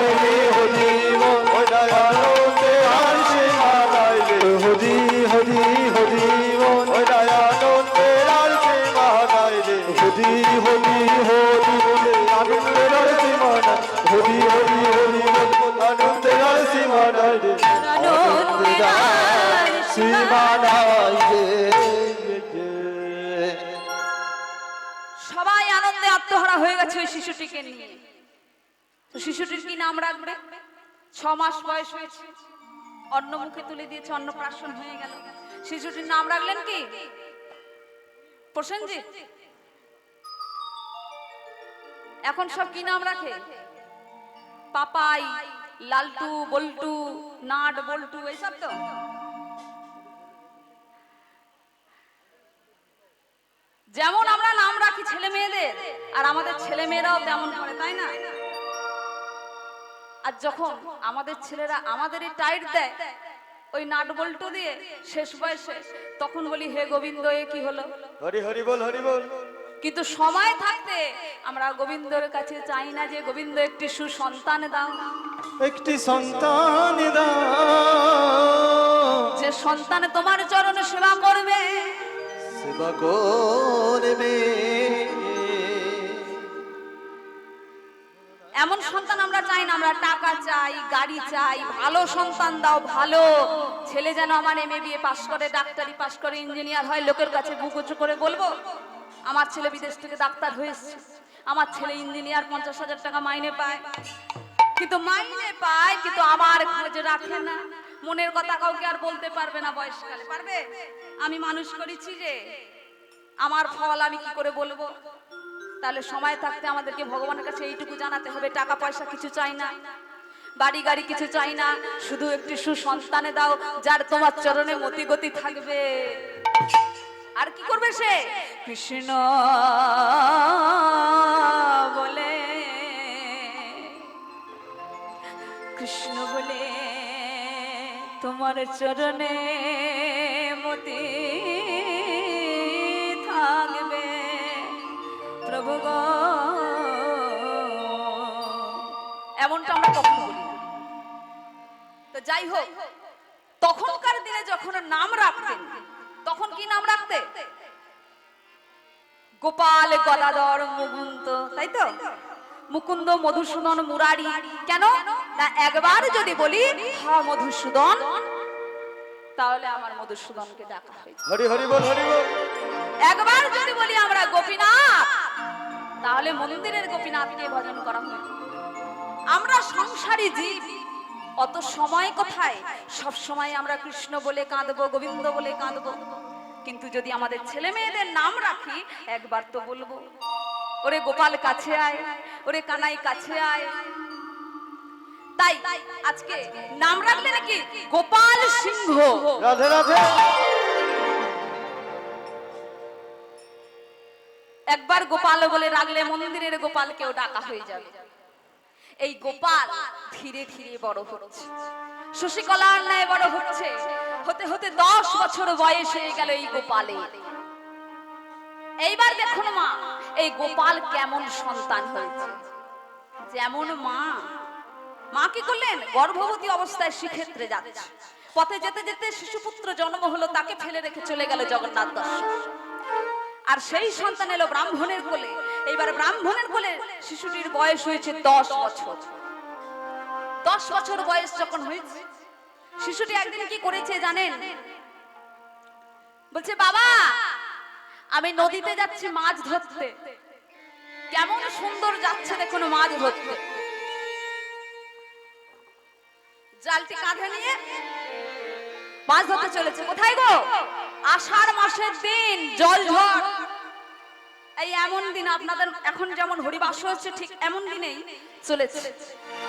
হরি হরি বল, ওই আনন্দের সীমানাই রে। হরি হরি হরি বল, ওই আনন্দের সীমানাই রে। হরি হরি হরি বলে আনন্দের সীমানাই, হরি হরি হরি বল আনন্দের সীমানাই রে, আনন্দের সীমানাই রে। সবাই আনন্দে আত্মহারা হয়ে গেছে ওই শিশুটিকে নিয়ে। তো শিশুটির কি নাম রাখবে? 6 মাস বয়স হয়েছে, অন্ন মুখে তুলে দিয়েছে, অন্নপ্রাশন হয়ে গেল। শিশুটির নাম রাখলেন কি? প্রসেনজিৎ। এখন সব কি নাম রাখে? পাপাই, লালটু, বল্টু, নাট, বল্টু, এইসব তো। যেমন আমরা নাম রাখি ছেলে মেয়েদের, আর আমাদের ছেলে মেয়েরাও তেমন করে, তাই না? আর যখন আমাদের ছেলেরা আমাদের টাইট দেয় ওই নাট বল্টু দিয়ে শেষ বয়সে, তখন বলি হে গোবিন্দ এ কি হলো। হরি হরি বল, হরি বল। কিন্তু সময় থাকতে আমরা গোবিন্দর কাছে চাই না যে গোবিন্দ একটি সুসন্তান দাও, একটি সন্তান দাও, যে সন্তান তোমার চরণে সেবা করবে। সেবা করবে। এমন সন্তান আমরা চাই না, আমরা টাকা চাই, গাড়ি চাই। ভালো সন্তান দাও, ভালো ছেলে যেন আমার MA পাস করে, ডাক্তারি পাস করে, ইঞ্জিনিয়ার হয়, লোকের কাছে বুক উঁচু করে বলবো আমার ছেলে বিদেশ থেকে ডাক্তার হয়েছে, আমার ছেলে ইঞ্জিনিয়ার, 50,000 টাকা মাইনে পায়। কিন্তু মাইনে পায়, কিন্তু আমার খোঁজ রাখে না। মনের কথা কাউকে আর বলতে পারবে না বয়সকালে, পারবে? আমি মানুষ করেছি যে, আমার ফল আমি কি করে বলবো? তাহলে সময় থাকতে আমাদেরকে ভগবানের কাছে এইটুকু জানাতে হবে, টাকা পয়সা কিছু চাই না, বাড়ি গাড়ি কিছু চাই না, শুধু একটি সুসন্তানে দাও যার তোমার চরণে মতি গতি থাকবে। আর কি করবে সে? কৃষ্ণ বলে, কৃষ্ণ বলে তোমার চরণে মতি থাকবে। প্রভু গো, এমনটা আমরা কখনো বলি না। তো যাই হোক, তখনকার দিনে যখন নাম রাখতেন, তখন কি নাম রাখতে? গোপাল, গদাধর, মুকুন্দ, তাই তো? মুকুন্দ, মধুসূদন, মুরারি। কেন না, একবার যদি বলি হ্যাঁ মধুসূদন, তাহলে আমার মধুসূদনকে ডাকা হয়েছে। হরি হরি বল, হরি বল। একবার যদি বলি আমরা গোপীনাথ, তাহলে মন্দিরের গোপীনাথকে ভজন করা হয়। আমরা সংসারী জীব, অত সময় কোথায়? সব সময় আমরা কৃষ্ণ বলে কাঁদবো, গোবিন্দ বলে কাঁদবো। কিন্তু যদি আমাদের ছেলে মেয়েদের নাম রাখি, একবার তো বলবো ওরে গোপাল কাছে আয়, ওরে কানাই কাছে আয়। তাই আজকে নাম রাখলে নাকি গোপাল সিংহ। রাধে রাধে। একবার গোপাল বলে রাখলে মন্দিরের গোপালকেও ডাকা হয়ে যাবে। এই গোপাল ধীরে ধীরে বড় হচ্ছে, শশীকলার ন্যায় বড় হচ্ছে। হতে হতে 10 বছর বয়স হয়ে গেল এই গোপালের। এইবার দেখুন মা, এই গোপাল কেমন সন্তান হয়েছে। যেমন মা, মা কি করলেন? গর্ভবতী অবস্থায় শ্রীক্ষেত্রে যাচ্ছে, পথে যেতে যেতে শিশুপুত্র জন্ম হলো, তাকে ফেলে রেখে চলে গেল জগন্নাথ দর্শন। আর সেই সন্তান এলো ব্রাহ্মণের কোলে। এইবার ব্রাহ্মণের কোলে শিশুটির বয়স হয়েছে 10 বছর। 10 বছর বয়স যখন হয়েছে, শিশুটি একদিন কি করেছে জানেন? বলছে, বাবা আমি নদীতে যাচ্ছি মাছ ধরতে। কেমন সুন্দর যাচ্ছে দেখুন মাছ ধরতে। জালটি কাঁধে নিয়ে মাছ ধরতে চলেছে। কোথায় গো? আষাঢ় মাসের দিন, জল ঝড়। এই এমন দিন আপনাদের এখন যেমন হরিবাস হচ্ছে, ঠিক এমন দিনেই চলেছে।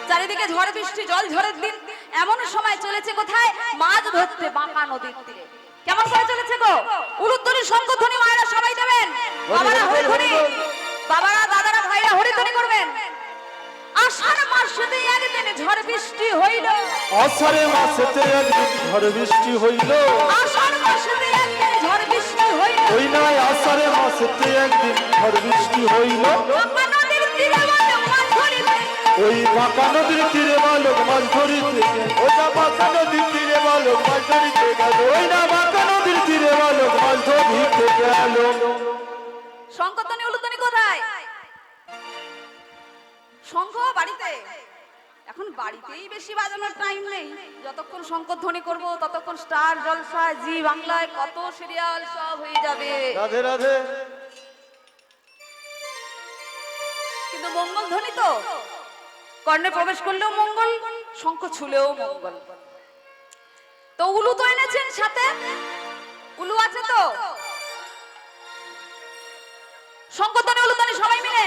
চারিদিকে ঝড় বৃষ্টি, জল ঝড়ের দিন। এমন সময় চলেছে কোথায়? মাছ ধরতে বাঁকা নদীর তীরে। কেমন করে চলেছে গো? উলুধ্বনি, শঙ্খধ্বনি মায়েরা সবাই দেবেন। বাবারা হরিধ্বনি, বাবারা দাদারা ভাইরা হরিধ্বনি করবেন। আষাঢ় মাসেতে একদিন ঝড় বৃষ্টি হইল। আষাঢ়ে মাসেতে একদিন ঝড় বৃষ্টি হইল। আষাঢ় মাসেতে একদিন ঝড় বৃষ্টি হইল। ওই নয় আষাঢ়ে মাসেতে একদিন ঝড় বৃষ্টি হইল। বাঁকা নদীর তীরে বালক মাছ ধরিতে। ওই বাঁকা নদীর তীরে বালক মাছ ধরিতে গেল। ওই না বাঁকা নদীর তীরে বালক মাছ ধরিতে গেল। ওই না বাঁকা নদীর তীরে বালক মাছ ধরিতে গেল। শঙ্খধ্বনি উলুধ্বনি কোথায়? শঙ্খ বাড়িতে। এখন বাড়িতেই বেশি বাজানোর টাইম নেই। যতক্ষণ শঙ্খধ্বনি করব ততক্ষণ স্টার জলসা, জি বাংলায় কত সিরিয়াল সব হয়ে যাবে। রাধে রাধে। কিন্তু মঙ্গল ধ্বনি তো কর্ণে প্রবেশ করলেও মঙ্গল, শঙ্খ ছুলেও মঙ্গল। তো উলু তো এনেছেন সাথে, উলু আছে তো? শঙ্খধ্বনি উলুধ্বনি সবাই মিলে।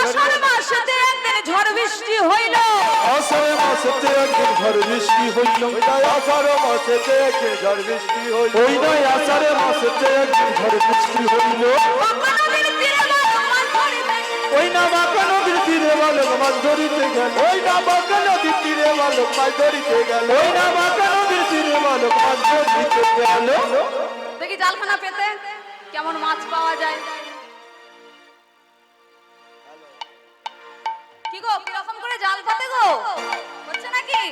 আষাঢ় মাসেতে একদিন ঝড় বৃষ্টি হইল। আষাঢ়ে মাসেতে একদিন ঝড় বৃষ্টি হইল। আষাঢ় মাসেতে একদিন ঝড় বৃষ্টি হইল। ওই নয় আষাঢ়ে মাসেতে একদিন ঝড় বৃষ্টি হইল। ওই না বাঁকা নদীর তীরে বালক মাছ ধরিতে গেল। ওই না বাঁকা নদীর তীরে বালক মাছ ধরিতে গেল। ওই না বাঁকা নদীর তীরে বালক মাছ ধরিতে গেল। জালখানা পেতে কেমন মাছ পাওয়া যায়। কি গো কিরকম করে জাল পাতে গো, হচ্ছে নাকি?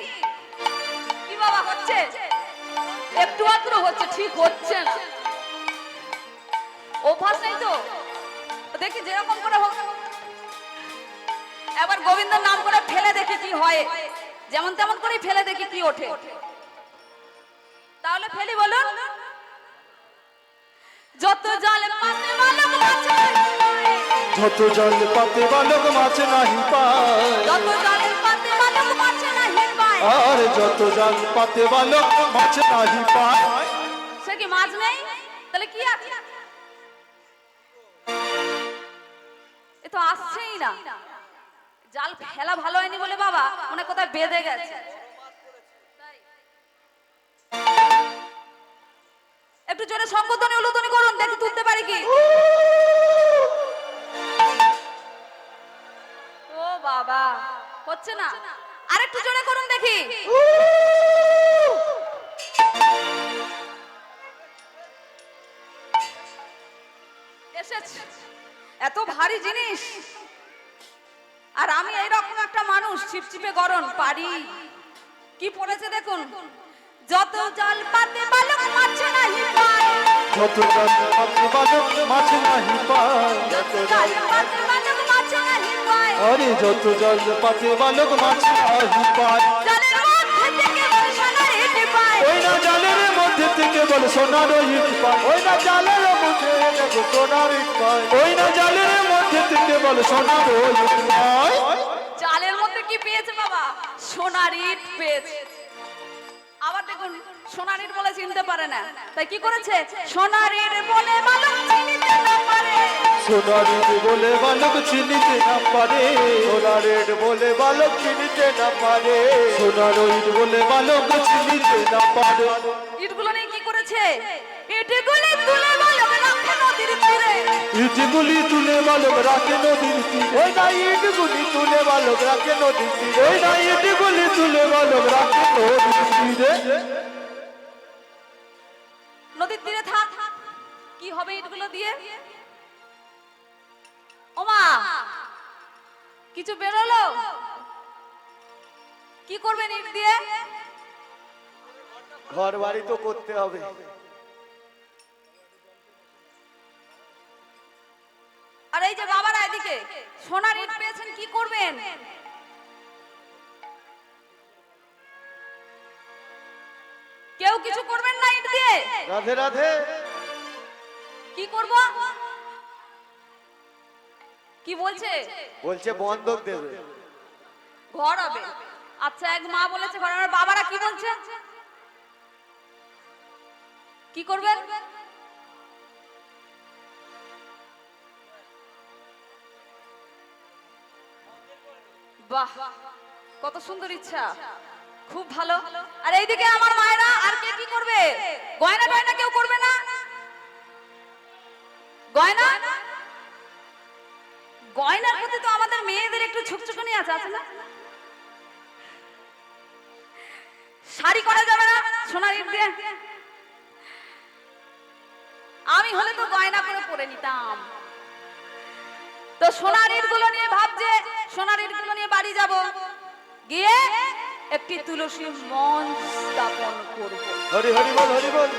কি বাবা হচ্ছে? একটু আধটু হচ্ছে, ঠিক হচ্ছে না। অভ্যাস নেই তো, দেখি যেরকম করে হোক। একবার গোবিন্দর নাম করে ফেলে দেখি কি হয়, যেমন তেমন করে ফেলে দেখি কি ওঠে। তাহলে ফেলি বলুন। যত জাল পাতে বালক মাছ নাহি পায়, যত জল পাতে বালক মাছ নাহি পায়, যত জাল পাতে বালক মাছ নাহি পায়। আর যত জল পাতে বালক মাছ নাহি পায়। সে কি মাছ নেই? তাহলে কি আছে? এ তো আসছেই না। জাল ফেলা ভালো হয়নি বলে বাবা মনে কোথায় বেঁধে গেছে। একটু জোরে সংকোধনী উলুধ্বনি করুন, দেখি তুলতে পারি কি। ও বাবা, হচ্ছে না। আরেকটু জোরে করুন দেখি। এসেছে। এত ভারী জিনিস, আর আমি এইরকম একটা মানুষ চিপচিপে গরম পারি। কি পড়েছে দেখুন। যত জল পাতে বালক মাছ নাহি পায়, যত জল পাতে বালক মাছ নাহি পায়, যত জল পাতে বালক মাছ নাহি পায়। আরে যত জল পাতে বালক মাছ নাহি পায়। জলের মধ্যে থেকে বল সোনার ইট পায়, ওই না জালের মধ্যে থেকে বল সোনার ইট পায়, ওই না জালের মধ্যে থেকে সোনার ইট পায়, ওই না জালের মধ্যে থেকে বল সোনার ইট পায়। জালের মধ্যে কি পেয়েছে বাবা? সোনার ইট পেয়েছে। আবার দেখুন সোনার ইট বলে চিনতে পারে না, তাই কি করেছে? সোনার ইট বলে বালক চিনিতে না পারে, সোনার ইট বলে বালক চিনিতে না পারে, সোনার ইট বলে বালক চিনিতে না পারে, সোনার ইট বলে বালক চিনিতে না পারে। ইটগুলো নিয়ে কি করেছে? ইটগুলি তুলে বালক রাখে নদীর তীরে, ইটগুলি তুলে বালক রাখে নদীর তীরে, ওই না ইটগুলি তুলে বালক রাখে নদীর তীরে, ওই না ইটগুলি তুলে বালক রাখে নদীর তীরে। নদীর তীরে থাক। কি হবে ইটগুলো দিয়ে? ওমা, কিছু বেরোলো? কি করবেন ইট দিয়ে? ঘর বাড়ি তো করতে হবে। আর এই যে বাবারা এদিকে সোনার ইট পেয়েছেন, কি করবেন? কেউ কিছু করবেন না ইট দিয়ে? রাধে রাধে। কি করব? কি বলছে? বলছে বন্ধক দেবে। ঘর হবে। আচ্ছা, এক মা বলেছে ঘর হবে। বাবারা কি বলছে? কি করবেন? বাহ, কত সুন্দর ইচ্ছা, খুব ভালো। আর এইদিকে আমার মায়েরা আর কে কি করবে? গয়না টয়না কেউ করবে না? গয়না, গয়নার প্রতি তো আমাদের মেয়েদের একটু ঝুঁকঝুকুনি আছে, আছে না? শাড়ি করা যাবে না সোনার ইট দিয়ে? আমি হলে তো গয়না করে পরে নিতাম। তো সোনার ইটগুলো নিয়ে ভাবছে, সোনার ইটগুলো নিয়ে বাড়ি যাব, গিয়ে একটি তুলসী মঞ্চ স্থাপন করব। হরি হরি বল, হরি বল।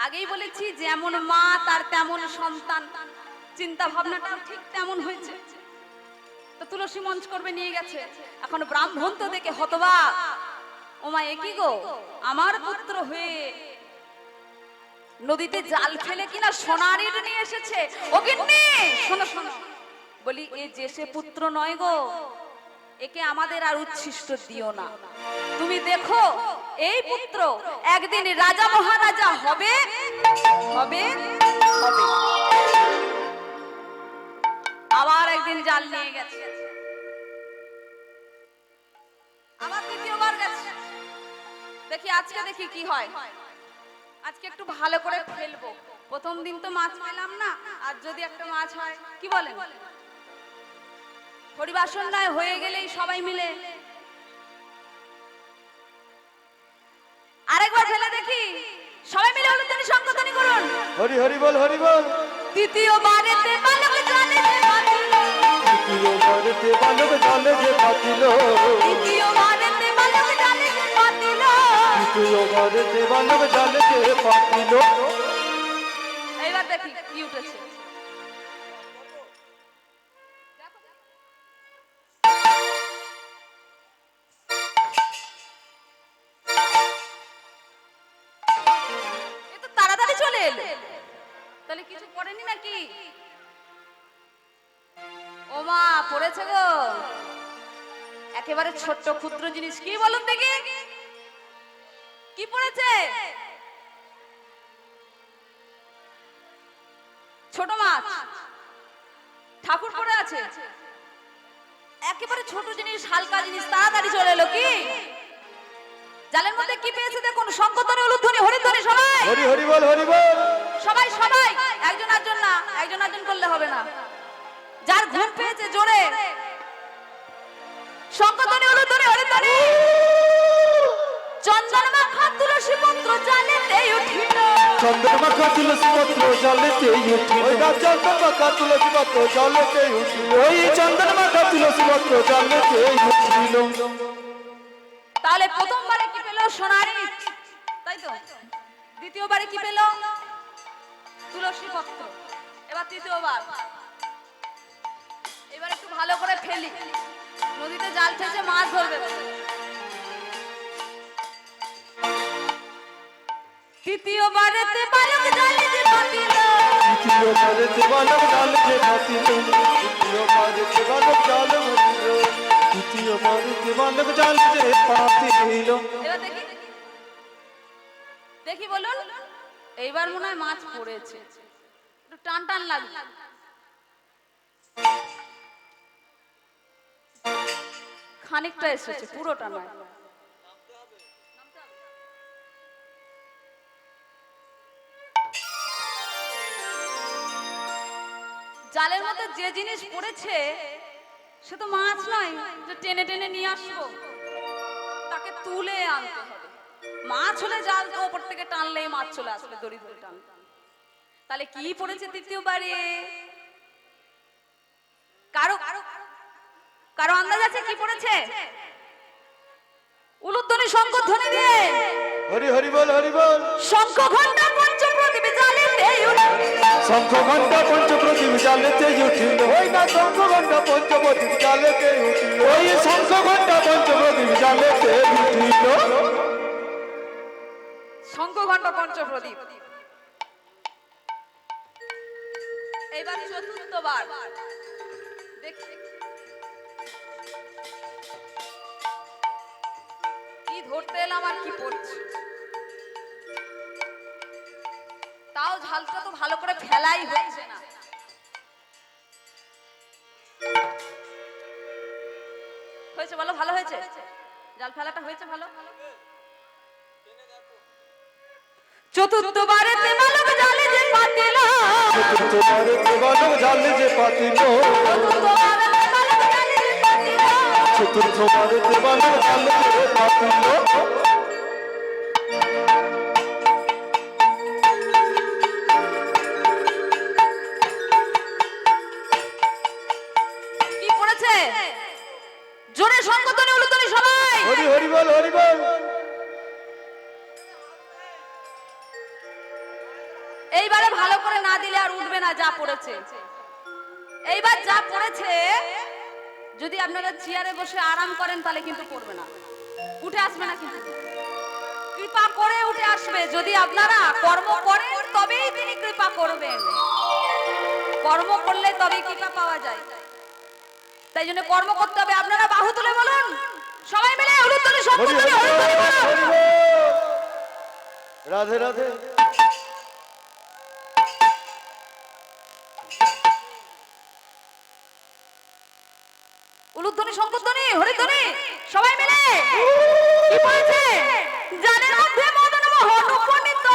আগেই বলেছি যেমন মা তার তেমন সন্তান, চিন্তা ভাবনাটা ঠিক তেমন হয়েছে। তো তুলসী মঞ্চ করবে, নিয়ে গেছে। এখন ব্রাহ্মণ তো দেখে হতবাক, ওমা এ কি গো, আমার পুত্র হয়ে নদীতে জাল ফেলে কিনা সোনার ইট নিয়ে এসেছে। ও গিন্নি শোনো শোনো, বলি এ যে সে পুত্র নয় গো, একে আমাদের আর উচ্ছিষ্ট দিও না। তুমি দেখো এই পুত্র একদিন রাজা মহারাজা হবে হবে হবে। আবার একদিন জাল নিয়ে গেছে, আবার দ্বিতীয়বার গেছে। দেখি আজকে দেখি কি হয়। আজকে একটু ভালো করে ফেলবো। প্রথম দিন তো মাছ পেলাম না, আর যদি একটা মাছ হয়, কি বলেন? পরিবাসন নয়, হয়ে গেলেই সবাই মিলে আরেকবার ফেলে দেখি, সবাই মিলে হলুদ হরি হরি বল হরি বল। দ্বিতীয়বারেতে বালক জলে যে পাতিল, দ্বিতীয়বারেতে বালক জলে যে পাতিল, দ্বিতীয়বারেতে বালক জলে যে পাতিল। দ্বিতীয়বারেতে বালক জলে যে পাতিল। এইবার দেখি কি উঠেছে। এ তো তাড়াতাড়ি চলে এলো, তাহলে কিছু পড়েনি নাকি? ও মা, পড়েছে গো একেবারে ছোট্ট ক্ষুদ্র জিনিস। কি বলুন দেখি, কি পড়েছে? ছোট মাছ, ঠাকুর পড়ে আছে। একেবারে ছোট জিনিস, হালকা জিনিস, তাড়াতাড়ি চলে এলো। কি জালের মধ্যে কি পেয়েছে দেখুন? শঙ্খধ্বনি, উলুধ্বনি, হরিধ্বনি। সবাই হরি হরি বল হরি বল। সবাই সবাই, একজন একজন না, একজন একজন করলে হবে না। যার ঘুম পেয়েছে জোরে শঙ্খধ্বনি, উলুধ্বনি, হরিধ্বনি। চন্দন মাখা তুলসী পত্র জালেতেই উঠিল, চন্দন মাখা তুলসী পত্র জলেতেই উঠিল। ওই চন্দন মাখা তুলসী পত্র জলেতেই উঠিল। ওই চন্দন মাখা তুলসী পত্র জলেতেই উঠিল। তাহলে প্রথমবারে কি পেল? সোনারি, তাই তো। দ্বিতীয়বারে কি পেল? তুলসী পত্র। এবার তৃতীয়বার, এবার একটু ভালো করে ফেলি। নদীতে জাল ফেলছে, মাছ ধরবে। তৃতীয়বারেতে বালক জালে যে পাতিল, দ্বিতীয়বারেতে বালক জলে যে পাতিল, দ্বিতীয়বারেতে বালক জলে পাতিল, দ্বিতীয়বারেতে বালক জলে যে পাতিল। এবার দেখি দেখি বলুন। এইবার মনে হয় মাছ পড়েছে, একটু টান টান লাগবে। খানিকটা এসেছে, পুরোটা নয়। জালের মধ্যে যে জিনিস পড়েছে সে তো মাছ নয় যে টেনে টেনে নিয়ে আসবো, তাকে তুলে আনতে হবে। মাছ হলে জাল তো ওপর থেকে টানলেই মাছ চলে আসবে, দড়ি ধরে টান। তাহলে কি পড়েছে তৃতীয়বারে? কারো কারো আন্দাজ আছে কি পড়েছে? উলুধ্বনি, শঙ্খধ্বনি দিয়ে। হরি হরি বল হরি বল। শঙ্খ ঘণ্টা পঞ্চপ্রদীপ জালেতেই উঠিল, শঙ্খ ঘণ্টা পঞ্চপ্রদীপ জালেতেই উঠিল। ওই না শঙ্খ ঘণ্টা পঞ্চপ্রদীপ জালেতেই উঠিল। ওই শঙ্খ ঘণ্টা পঞ্চপ্রদীপ জালেতেই উঠিল। শঙ্খ ঘণ্টা পঞ্চপ্রদীপ। এইবার চতুর্থবার দেখি কি ধরতে এলাম আর কি পড়ছি। তাও ঝালটা তো ভালো করে ফেলাই হচ্ছে না। হয়েছে বলো, ভালো হয়েছে? জাল ফেলাটা হয়েছে ভালো? চতুর্থবারেতে বালক জালে যে পাতিল, চতুর্থবারেতে বালক জালে যে পাতিল, চতুর্থবারেতে বালক জালে যে পাতিল। চতুর্থবারেতে বালক জালে যে পাতিল। কি পড়েছে? জোরে শঙ্খধ্বনি, উলুধ্বনি। সবাই হরি হরি বল হরি বল। এইবারে ভালো করে না দিলে আর উঠবে না যা পড়েছে। এইবার যা পড়েছে যদি আপনারা চেয়ারে বসে আরাম করেন তাহলে কিন্তু পড়বে না, উঠে আসবে না। কিন্তু কৃপা করে উঠে আসবে। যদি আপনারা কর্ম করেন তবেই তিনি কৃপা করবেন। কর্ম করলে তবেই কৃপা পাওয়া যায়। তাই জন্য কর্ম করতে হবে। আপনারা বাহু তুলে বলুন সবাই মিলে, উলুধ্বনি, হরি শঙ্খধ্বনি, হরি বল হরিধ্বনি বলুন। হরি বল। রাধে রাধে। উলুধ্বনি, শঙ্খধ্বনি, হরিধ্বনি সবাই মিলে। কি বলছে? জালের মধ্যে মদন মোহন উপনীত,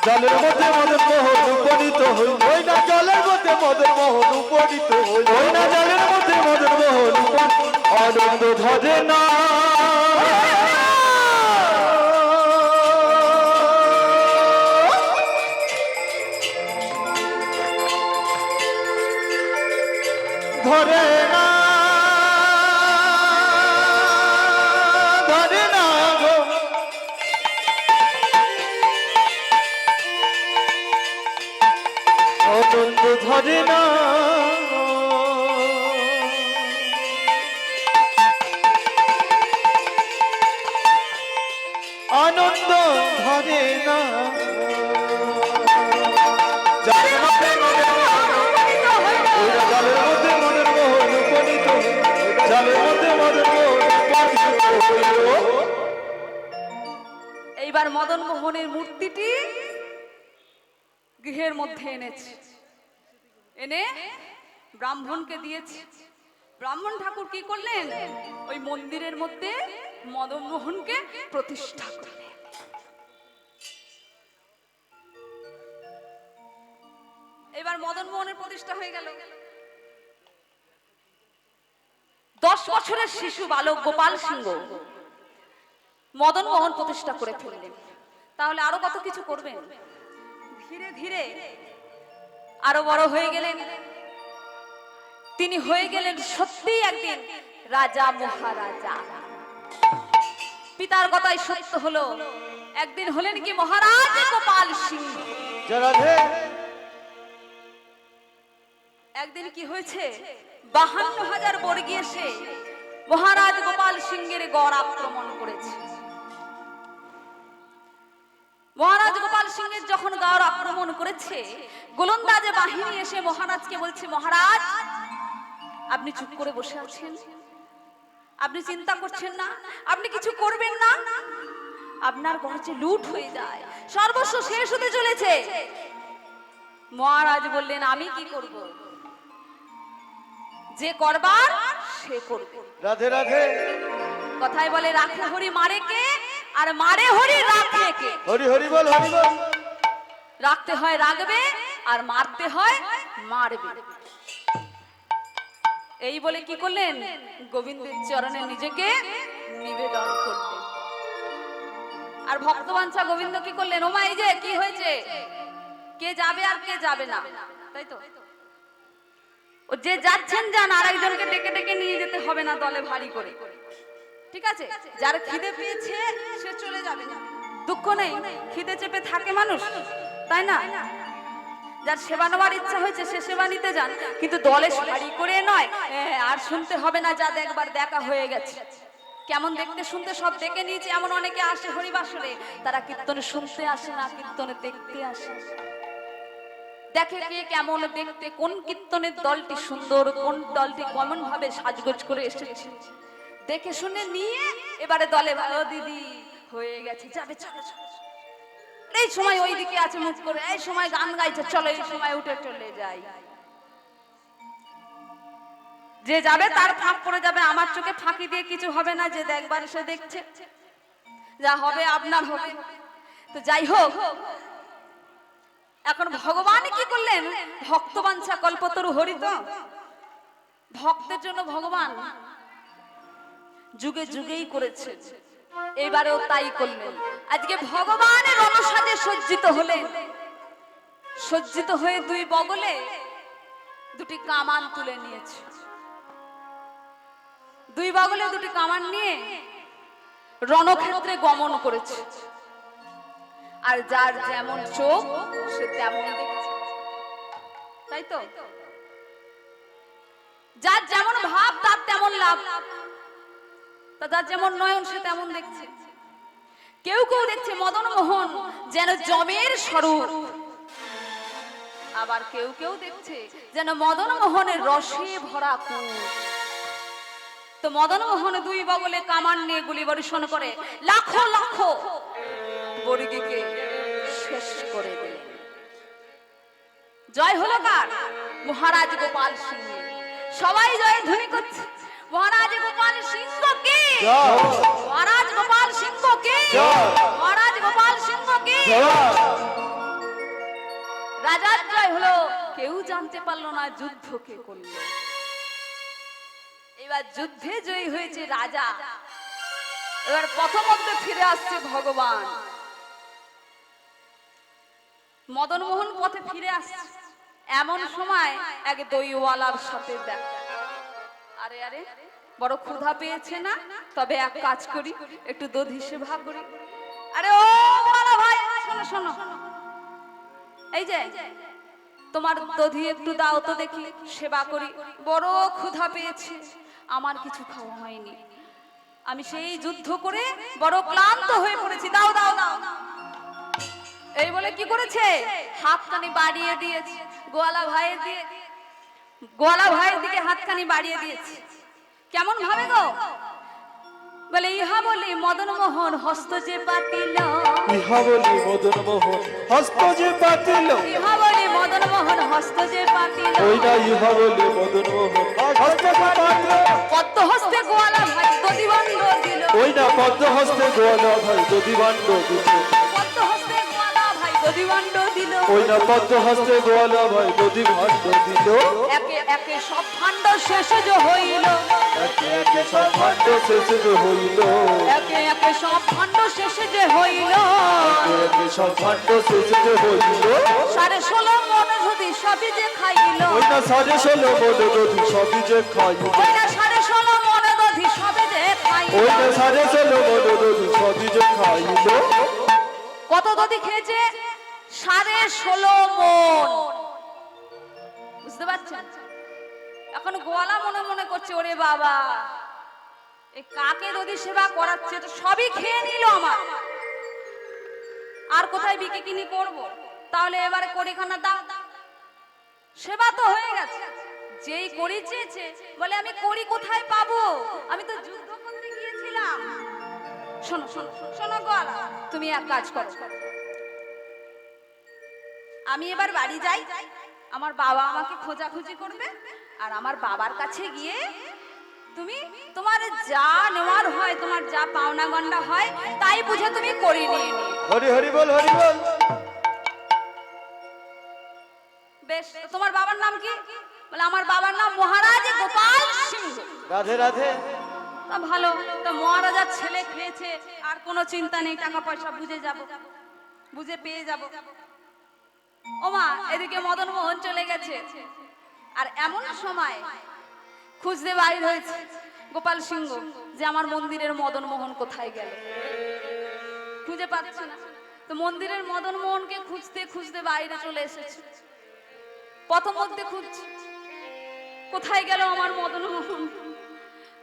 জলের মধ্যে মদন মোহন উপনীত হই। ওই না জলের মধ্যে মদন মোহন উপনীত হই। ওই না জলের মধ্যে মদন মোহন আনন্দ ধরে না। ধরে না আনন্দ ধরে না জালের মধ্যে মনের ওইটা জালের মধ্যে মনের মোহন উপনীত জালের মধ্যে মনের মোহন উপনীত হইল। এইবার মদন মোহনের মূর্তিটি গৃহের মধ্যে এনেছে, এনে ব্রাহ্মণকে দিয়েছে। ব্রাহ্মণ ঠাকুর কি করলেন? ওই মন্দিরের মধ্যে মদন মোহনকে প্রতিষ্ঠা করলেন। এবার মদন মোহনের প্রতিষ্ঠা হয়ে গেল। 10 বছরের শিশু বালক গোপাল সিংহ মদন মোহন প্রতিষ্ঠা করে ফেললেন। তাহলে আরো কত কিছু করবেন। ধীরে ধীরে আরো বড় হয়ে গেলেন। তিনি হয়ে গেলেন সত্যি একদিন রাজা মহারাজা। পিতার কথাই সত্য হলো, একদিন হলেন কি মহারাজ গোপাল সিংহ। রাধে একদিন কি হয়েছে, 52,000 বর্গী এসে মহারাজ গোপাল সিংহের গড় আক্রমণ করেছে। মহারাজ গোপাল সিংহের যখন গড় আক্রমণ করেছে, গোলন্দাজ বাহিনী এসে মহারাজকে বলছে, মহারাজ আপনি চুপ করে বসে আছেন, আপনি চিন্তা করছেন না, আপনি কিছু করবেন না, আপনার গড়ে লুট হয়ে যায়, সর্বস্ব শেষ হতে চলেছে। মহারাজ বললেন, আমি কি করব? যে করবার সে করবে। রাধে রাধে কথায় বলে, রাখে হরি মারে কে, আর মারে হরি রাখে কে। হরি হরি বল হরি বল। রাখতে হয় রাখবে, আর মারতে হয় মারবে। এই বলে কি করলেন? গোবিন্দের চরণে নিজেকে নিবেদন করলেন। আর ভক্তবাঞ্ছা গোবিন্দ কি করলেন? ওমা এই যে কি হয়েছে, কে যাবে আর কে যাবে না, তাই তো? ও যে যাচ্ছেন যান, আর একজনকে ডেকে ডেকে নিয়ে যেতে হবে না দলে ভারী করে, ঠিক আছে? যার খিদে পেয়েছে সে চলে যাবে, দুঃখ নেই, খিদে চেপে থাকে মানুষ, তাই না? যার সেবা নেওয়ার ইচ্ছা হয়েছে সে সেবা নিতে যান, কিন্তু দলে সারি করে নয়। আর শুনতে হবে না যা একবার দেখা হয়ে গেছে, কেমন দেখতে শুনতে সব দেখে নিয়েছে। এমন অনেকে আসে হরিবাসরে, তারা কীর্তনে শুনতে আসে না, কীর্তনে দেখতে আসে। দেখে কে কেমন দেখতে, কোন কীর্তনের দলটি সুন্দর, কোন দলটি কেমন ভাবে সাজগোজ করে এসেছে, দেখে শুনে নিয়ে এবারে দলে ভালো দিদি হয়ে গেছে, যাবে চলো চলো, এই সময় ওই দিকে আছে মুখ করে, এই সময় গান গাইছে, চলো এই সময় উঠে চলে যাই। যে যাবে তার ফাঁক পড়ে যাবে, আমার চোখে ফাঁকি দিয়ে কিছু হবে না। যে দেখবার সে দেখছে, যা হবে আপনার হবে। তো যাই হোক, এখন ভগবান কি করলেন? ভক্তবাঞ্ছা কল্পতরু হরিত, ভক্তের জন্য ভগবান যুগে যুগেই করেছে, এবারেও তাই করলেন। আজকে ভগবানের রণসাজে সজ্জিত হলেন। সজ্জিত হয়ে দুই বগলে দুটি কামান তুলে নিয়েছে, দুই বগলে দুটি কামান নিয়ে রণক্ষেত্রে গমন করেছে। আর যার যেমন চোখ সে তেমন দেখছে, তাই তো? যার যেমন ভাব তার তেমন লাভ, যার যেমন নয়ন সে তেমন দেখছে। কেউ কেউ দেখছে মদন মোহন যেন জমের স্বরূপ, আবার কেউ কেউ দেখছে যেন মদন মোহনের রসে ভরা কূপ। তো মদন মোহন দুই বগলে কামান নিয়ে গুলি বর্ষণ করে লাখো লাখো বর্গীকে শেষ করে দিলেন। জয় হলো কার? মহারাজ গোপাল সিংহ। সবাই জয় ধ্বনি করছে, মহারাজ গোপাল সিংহ কি, মহারাজ গোপাল সিংহ কি, মহারাজ গোপাল সিংহ কি। রাজার জয় হলো। কেউ জানতে পারলো না যুদ্ধ কে করলো। এবার যুদ্ধে জয়ী হয়েছে রাজা। এবার পথমধ্যে ফিরে আসছে ভগবান। মদন মোহন পথে ফিরে আসছে, এমন সময় এক দইওয়ালার সাথে দেখা। আরে আরে বড় ক্ষুধা পেয়েছে না? তবে এক কাজ করি, একটু দধি সেবা করি। আরে ও ভালো ভাই, শোনো শোনো, এই যে তোমার দধি একটু দাও তো দেখি, সেবা করি, বড় ক্ষুধা পেয়েছে, আমার কিছু খাওয়া হয়নি, আমি সেই যুদ্ধ করে বড় ক্লান্ত হয়ে পড়েছি, দাও দাও দাও। এই বলে কি করেছে, হাতখানি বাড়িয়ে দিয়েছে গোয়ালা ভাইয়ের দিকে হাতখানি বাড়িয়ে দিয়েছে। কেমন ভাবে গো, বলে ইহা বলি মদন মোহন হস্ত যে পাতিল, ইহা বলি মদন মোহন হস্ত যে পাতিল, ইহা বলি মদন মোহন হস্ত যে পাতিল, ওই না ইহা বলি মদন মোহন হস্ত যে পাতিল, পদ্ম হস্তে গোয়ালা ভাই দধিবন্ধ দিল, ওই না পদ্ম হস্তে গোয়ালা ভাই দধিবান্ড দিল, পদ্ম হস্তে গোয়ালা ভাই দধিবন্ধ দিল, ওই না পদ্ম হস্তে গোয়ালা ভাই দধিবান্ড দিল, একে একে সব ভাণ্ড শেষ যে হইল, একে একে সব ভাণ্ড শেষে যে হইল, একে একে সব ভাণ্ড শেষ যে হইল, একে একে সব ভাণ্ড শেষে যে হইল, 16.5 মন যদি সবই যে খাইল, ওই না 16.5 মন দধি সবই যে খাইল, ওই না 16.5 মন দধি সবই যে খাইল, ওই না 16.5 মন দধি সবই যে খাইল, কত দধি খেয়েছে, 16.5 মন, বুঝতে পারছেন? এখন গোয়ালা মনে মনে করছে, ওরে বাবা, এই কাকে দধি সেবা করাচ্ছে, তো সবই খেয়ে নিল আমার, আর কোথায় বিক্রি কিনি করব, তাহলে এবারে কড়িখানা দাও, সেবা তো হয়ে গেছে, যেই করি চেয়েছে, বলে আমি করি কোথায় পাবো, আমি তো যুদ্ধ করতে গিয়েছিলাম। শোনো শোনো শোনো গোয়ালা, তুমি এক কাজ করো, আমি এবার বাড়ি যাই, আমার বাবা আমাকে খোঁজাখুঁজি করবে, আর আমার বাবার কাছে গিয়ে তুমি তোমার যা নেওয়ার হয়, তোমার যা পাওনা গন্ডা হয়, তাই বুঝে তুমি করি নিয়ে নিও। হরি হরি বল হরি বল। বেশ, তো তোমার বাবার নাম কি? বলে আমার বাবার নাম মহারাজ গোপাল সিংহ। রাধে রাধে। তা ভালো, তা মহারাজার ছেলে খেয়েছে, আর কোনো চিন্তা নেই, টাকা পয়সা বুঝে পেয়ে যাব। ওমা, এদিকে মদন মোহন চলে গেছে, আর এমন সময় খুঁজতে বাইর হয়েছে গোপাল সিংহ, যে আমার মন্দিরের মদন মোহন কোথায় গেল, খুঁজে পাচ্ছে না। তো মন্দিরের মদন মোহনকে খুঁজতে খুঁজতে বাইরে চলে এসেছে, পথমধ্যে খুঁজছে, কোথায় গেল আমার মদন মোহন,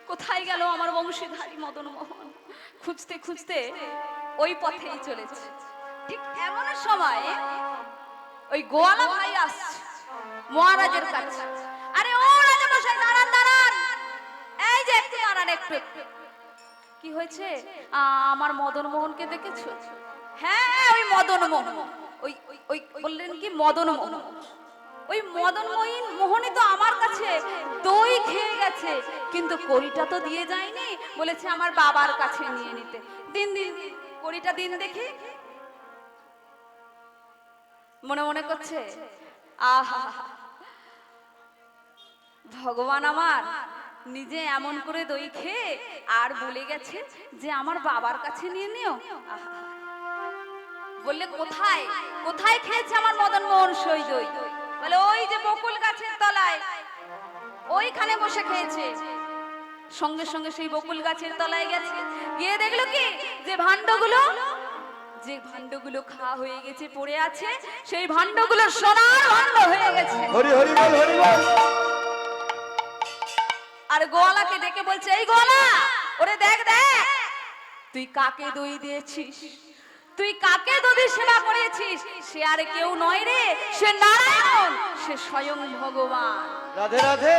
কোথায় গেল আমার বংশীধারী মদন মোহন, খুঁজতে খুঁজতে ওই পথেই চলেছে। ঠিক এমন সময় ওই গোয়ালা ভাই আসছে মহারাজের কাছে। আরে ও রাজামশাই, দাঁড়ান দাঁড়ান, এই যে একটু দাঁড়ান, একটু। কি হয়েছে, আমার মদন মোহনকে দেখেছো? হ্যাঁ, ওই মদন মোহন, ওই ওই বললেন কি মদন মোহন, ওই মদন মোহনই তো আমার কাছে দই খেয়ে গেছে, কিন্তু কড়িটা তো দিয়ে যায়নি, বলেছে আমার বাবার কাছে নিয়ে নিতে। দিন দিন কড়িটা দিন দেখি। মনে মনে করছে, আহা, ভগবান আমার নিজে এমন করে দই খেয়ে আর বলে গেছে যে আমার বাবার কাছে নিয়ে নিও। আহা, বললে কোথায় কোথায় খেয়েছে আমার মদন মোহন সই দই? বলে ওই যে বকুল গাছের তলায়, ওইখানে বসে খেয়েছে। সঙ্গে সঙ্গে সেই বকুল গাছের তলায় গেছে, গিয়ে দেখলো কি, যে ভাণ্ডগুলো খাওয়া হয়ে গেছে, পড়ে আছে, সেই ভাণ্ডগুলো সোনার ভাণ্ড হয়ে গেছে। হরি হরি বল হরি বল। আর গোয়ালাকে ডেকে বলছে, এই গোয়ালা, ওরে দেখ দেখ, তুই কাকে দই দিয়েছিস, তুই কাকে দধি সেবা করিয়েছিস, সে আর কেউ নয় রে, সে নারায়ণ, সে স্বয়ং ভগবান। রাধে রাধে।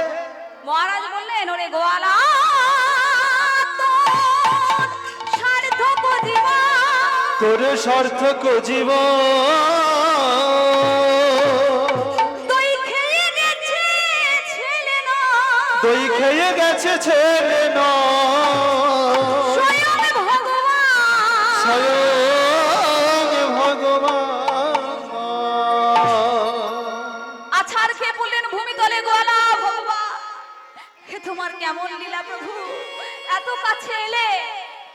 মহারাজ বললেন, ওরে গোয়ালা, তোর সার্থক জীবন, তোর সার্থক জীবন, দই খেয়ে গেছে ছেলে না, দই খেয়ে গেছে ছেলে না, স্বয়ং ভগবান, স্বয়ং ভগবান। আছাড় খেয়ে বললেন ভূমিতলে, গোয়ালা, ভগবান, হে তোমার কেমন লীলা প্রভু, এত কাছে এলে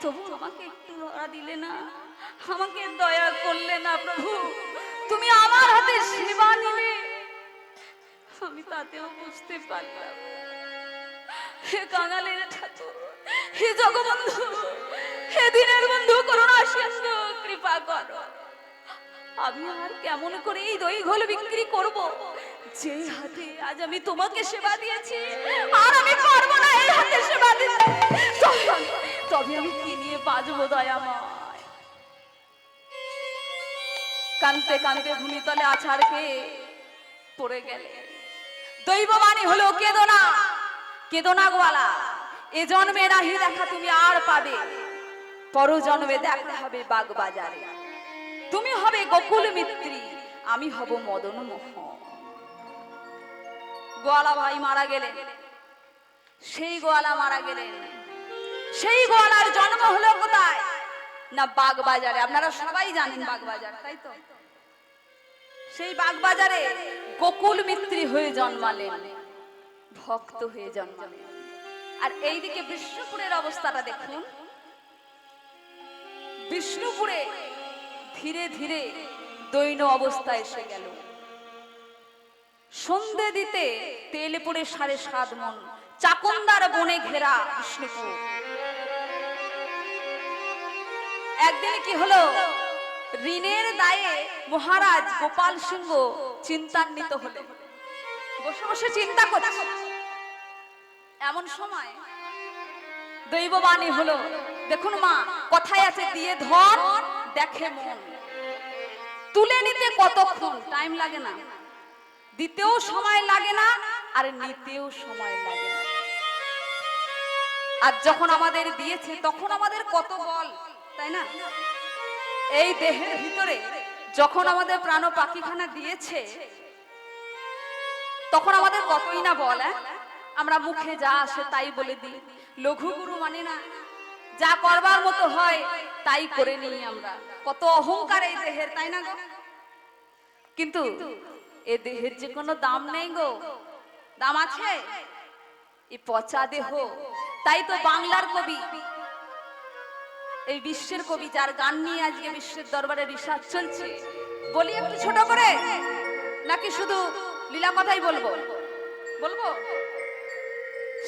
তবু আমাকে একটু ধরা দিলে না, আমাকে দয়া করলে না প্রভু, তুমি আমার হাতে সেবা নিলে, আমি তাতেও বুঝতে পারলাম। হে কাঙালের ঠাকুর, হে জগবন্ধু, হে দিনের বন্ধু, করুণা সিন্ধু, কৃপা করো, আমি আর কেমন করে এই দই ঘোল বিক্রি করব, যে হাতে আজ আমি তোমাকে সেবা দিয়েছি আর আমি পারবো না এই হাতে সেবা দিতে, তবে আমি কি নিয়ে বাঁচবো দয়াময়? কানতে কানতে ভূমিতলে আছাড়কে পড়ে গেলে। দৈববাণী হলো কেঁদো না, কেঁদো না গোয়ালা, এ জন্মে নাহি দেখা তুমি আর পাবে, পর জন্মে দেখা হবে বাগবাজারে। তুমি হবে গোকুল মিত্রী, আমি হব মদন মোহন। গোয়ালা ভাই মারা গেলেন, সেই গোয়ালা মারা গেলেন। সেই গোয়ালার জন্ম হলো কোথায়? না বাগবাজারে। আপনারা সবাই জানেন বাগবাজার, তাই তো? সেই বাগবাজারে গোকুল মিত্রী হয়ে জন্মালেন, ভক্ত হয়ে জন্মালেন। আর এইদিকে বিষ্ণুপুরের অবস্থাটা দেখুন। বিষ্ণুপুরে ধীরে ধীরে দৈন্য অবস্থা এসে গেল। সন্ধে দিতে তেল পড়ে 7.5 মণ, চাকন্দার বনে ঘেরা বিষ্ণুপুর। একদিন কি হলো, ঋণের দায়ে মহারাজ গোপাল সিংহ চিন্তান্বিত হলেন, বসে বসে চিন্তা করছে। এমন সময় দৈববাণী হলো, দেখুন মা, কথায় আছে দিয়ে ধন দেখে মন। তুলে নিতে কতক্ষণ টাইম লাগে না, দিতেও সময় লাগে না, আর নিতেও সময় লাগে না। আর যখন আমাদের দিয়েছে তখন আমাদের কত বল, তাই না? এই দেহের ভিতরে যখন আমাদের প্রাণ পাখিখানা দিয়েছে তখন আমাদের কতই না বল। আমরা মুখে যা আসে তাই বলে দিই, লঘু গুরু মানে না, যা করবার মতো হয় তাই করে নিই আমরা। কত অহংকার এই দেহের, তাই না গো? কিন্তু এ দেহের যে কোনো দাম নেই গো, দাম আছে? এই পচা দেহ। তাই তো বাংলার কবি, এই বিশ্বের কবি, যার গান নিয়ে আজকে বিশ্বের দরবারে রিসার্চ চলছে, বলি একটু ছোট করে নাকি শুধু লীলা কথাই বলবো? বলবো।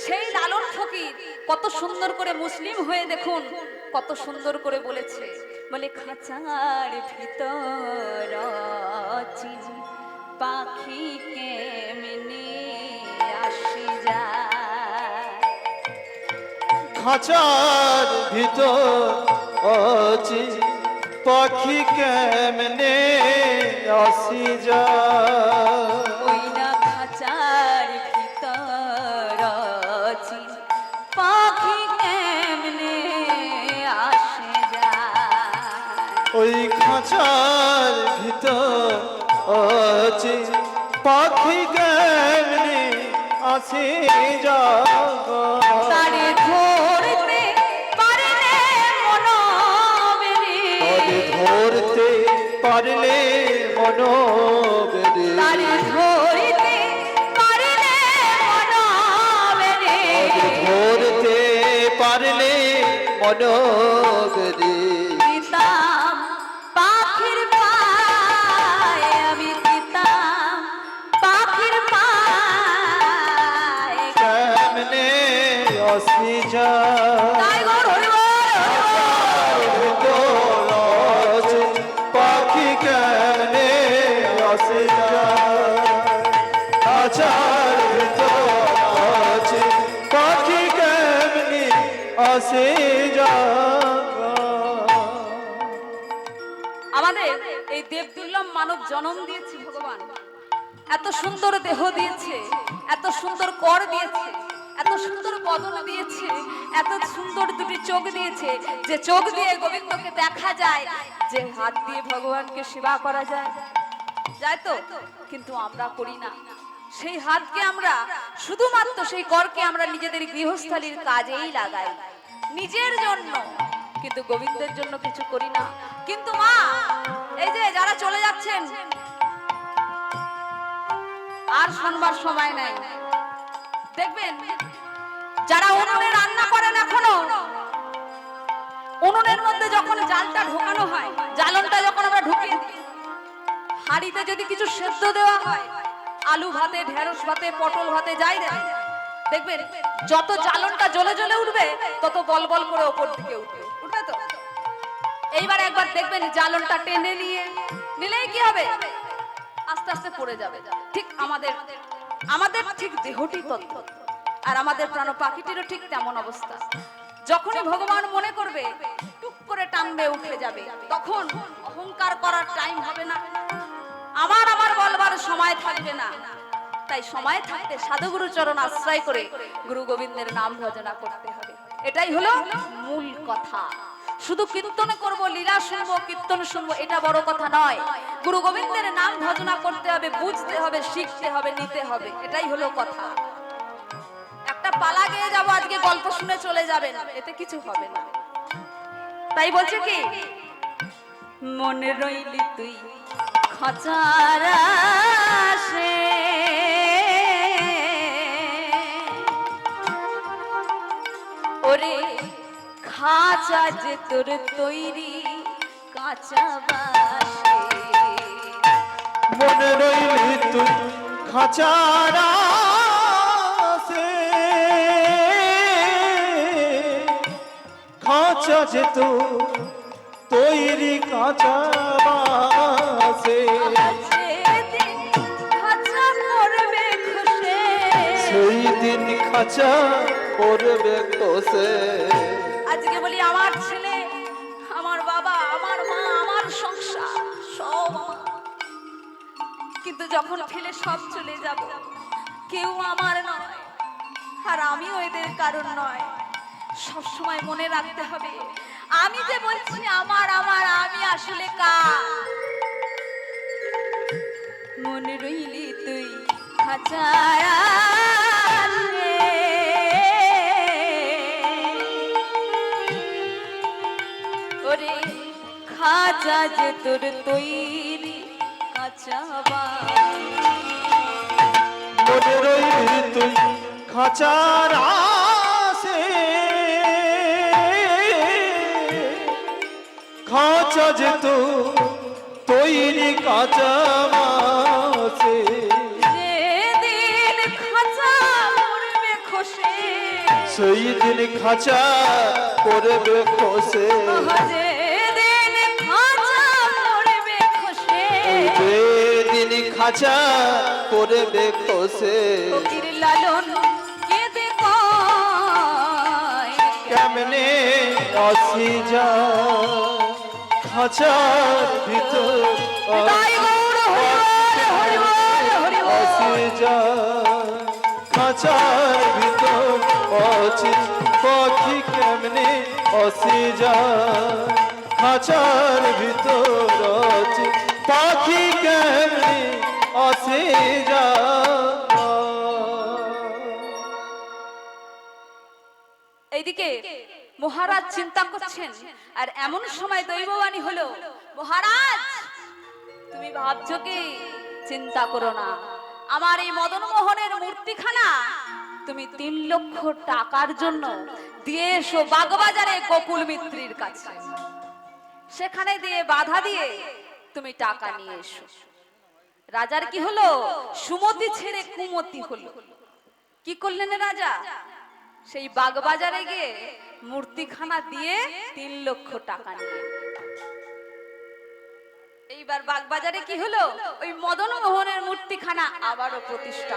সেই লালন ফকির কত সুন্দর করে মুসলিম হয়ে দেখুন কত সুন্দর করে বলেছে, বলে খাঁচার ভিতর পাখি কেমনে আসি যায়। খাঁচার ভিতর আছি পাখি কেমনে আসি যায়। ওই না খাঁচার ভিতর আছি পাখি কেমনে আসে যায়। ওই খাঁচার ভিতর আছি পাখি কেমনে আসি যায়। তারে ধরতে পারলে মনোবেরে, তারে ধরতে পারলে মনোবেরে, তারে ধরতে পারলে মনোবেরে, ধরতে পারলে মনোবেরে। দিতাম পাখির পায়ে, আমি দিতাম পাখির পায়ে। কেমনে আসি যায়। তাই গো হরি বল, হরি বল। পাখি কেমনে আসে যায়। খাঁচার ভিতর আছে পাখি কেমনে আসে যায়। আমাদের এই দেবদুর্লভ মানব জন্ম দিয়েছে ভগবান, এত সুন্দর দেহ দিয়েছে, এত সুন্দর কর দিয়েছে, এত সুন্দর বদন দিয়েছে, এত সুন্দর দুটি চোখ দিয়েছে, যে চোখ দিয়ে গোবিন্দকে দেখা যায়, যে হাত দিয়ে ভগবানকে সেবা করা যায়, যায় তো? কিন্তু আমরা করি না। সেই হাতকে আমরা শুধুমাত্র, সেই করকে আমরা নিজেদের গৃহস্থালির কাজেই লাগাই, নিজের জন্য, কিন্তু গোবিন্দের জন্য কিছু করি না। কিন্তু মা, এই যে যারা চলে যাচ্ছেন, আর শুনবার সময় নাই, দেখবেন যারা উনুনে রান্না করেন, এখনো উনুনের মধ্যে যখন জালটা ঢোকানো হয়, জ্বালনটা যখন আমরা ঢুকিয়ে দিই, হাঁড়িতে যদি কিছু সেদ্ধ দেওয়া হয়, আলু ভাতে, ঢেঁড়স ভাতে, পটল ভাতে, যাই দেয়, দেখবেন যত জ্বালনটা জ্বলে জ্বলে উঠবে তত বল বল করে ওপর দিকে উঠবে, উঠবে তো? এইবার একবার দেখবেন জ্বালনটা টেনে নিলেই কি হবে, আস্তে আস্তে পড়ে যাবে। ঠিক আমাদের আমাদের ঠিক দেহটি তত্ত্ব, আর আমাদের প্রাণ পাখিটিরও ঠিক তেমন অবস্থা। যখনই ভগবান মনে করবে টুক করে টানবে উঠে যাবে, তখন অহংকার করার টাইম হবে না, আমার আমার বলবার সময় থাকবে না। তাই সময় থাকতে সাধুগুরু চরণ আশ্রয় করে গুরু গোবিন্দের নাম ভজনা করতে হবে। এটাই হলো মূল কথা। শুধু কীর্তন করব, লীলা শুনবো, কীর্তন শুনবো, এটা বড় কথা নয়। গুরু গোবিন্দের নাম ভজনা করতে হবে, বুঝতে হবে, শিখতে হবে, নিতে হবে, এটাই হলো কথা। একটা পালা গেয়ে যাবো, আজকে গল্প শুনে চলে যাবেন, এতে কিছু হবে না। তাই বলছে কি, মনে রইলি তুই খাঁচার আশে, ওরে খাঁচা যে তোর তৈরি কাঁচা বাসে। মনে রইলি তুই খাঁচার আশে, খাঁচা যে তো তৈরি কাঁচা বাসে। সেই দিন খাঁচা পড়বে খসে। আজকে বলি আমার ছেলে, আমার বাবা, আমার মা, আমার সংসার সব আমার। কিন্তু যখন ফেলে সব চলে যাব, কেউ আমার নয়, আর আমিও এদের কারণ নয়। সব সময় মনে রাখতে হবে, আমি যে বলছি আমার আমার, আমি আসলে কার। মনে রইলি তুই খাঁচার আশে, ওরে খাঁচা যে তোর তৈরি কাঁচা বাসে। মনে রইলি তুই খাঁচার আশে, খাঁচা যে তো তৈরি কাঁচা বাসে। যেদিন খাঁচা পড়বে খসে, সেই দিন খাঁচা পড়বে খসে। যেদিন খাঁচা পড়বে খসে, যেদিন খাঁচা পড়বে খসে। ফকির লালন কেঁদে কয়, কেমনে আসি যা খাঁচার ভিতর, তাই গৌর হরি বল, হরি বল, হরি বল। আসি যা খাঁচার ভিতর অচি পাখি, কেমনে আসি যা খাঁচার ভিতর অচি পাখি, কেমনে আসি যা। এইদিকে মহারাজ চিন্তা করছেন, আর এমন সময় দৈববাণী হলো, মহারাজ তুমি ভাবছো কি, চিন্তা করো না, আমার এই মদন মোহনের মূর্তিখানা তুমি 3 লক্ষ টাকার জন্য দিয়ে এসো বাগবাজারে গোকুল মিত্রির কাছে। সেখানে দিয়ে বাধা দিয়ে তুমি টাকা নিয়ে এসো। রাজার কি হলো, সুমতি ছেড়ে কুমতি হলো। কি করলেন রাজা, সেই বাগবাজারে গিয়ে মূর্তিখানা দিয়ে 3 লক্ষ টাকা নিয়ে। এইবার বাগবাজারে কি হলো, ওই মদন মোহনের মূর্তিখানা আবারও প্রতিষ্ঠা,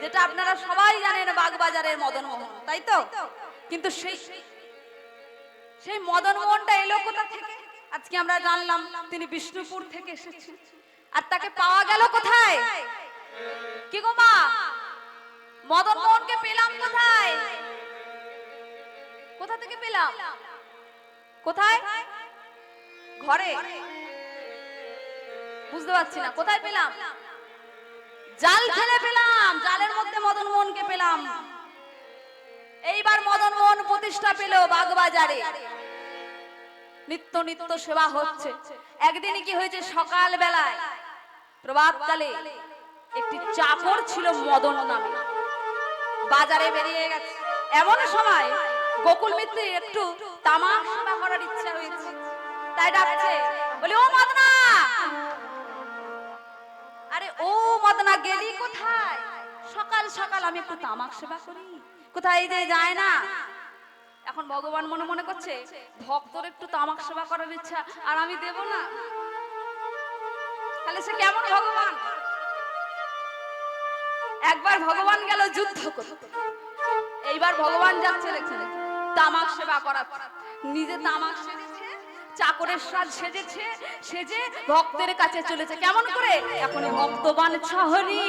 যেটা আপনারা সবাই জানেন বাগবাজারের মদন মোহন, তাই তো? কিন্তু সেই মদন মোহনটা এলো কোথা থেকে? আজকে আমরা জানলাম তিনি বিষ্ণুপুর থেকে এসেছেন। আর তাকে পাওয়া গেল কোথায়? কি গো মা, মদন মোহনকে পেলাম কোথায়? কোথা থেকে পেলাম? কোথায়? ঘরে? বুঝতে পারছি না, কোথায় পেলাম? জাল ফেলে পেলাম, জালের মধ্যে মদন মোহনকে পেলাম। এইবার মদন মোহন প্রতিষ্ঠা পেল বাগবাজারে, নিত্য নিত্য সেবা হচ্ছে। একদিনে কি হয়েছে, সকাল বেলায় প্রভাতকালে একটি চাকর ছিল মদন নামে, বাজারে বেরিয়ে গেছে। এমন সময় গোকুল মিত্রের একটু তামাক সেবা করার ইচ্ছা হয়েছে, তাই ডাকছে, বলে ও মদনা, আরে ও মদনা গেলি কোথায়? সকাল সকাল আমি একটু তামাক সেবা করি, কোথায় যে যায় না। এখন ভগবান মনে মনে করছে, ভক্তর একটু তামাক সেবা করার ইচ্ছা, আর আমি দেব না? তাহলে সে কেমন ভগবান? একবার ভগবান গেল যুদ্ধ করতে, এইবার ভগবান যাচ্ছে দেখছেন তামাক সেবা করা, নিজে তামাক সেজেছে, চাকরের সাজ সেজেছে, সেজে ভক্তের কাছে চলেছে। কেমন করে? এখন ভক্তবান শহরে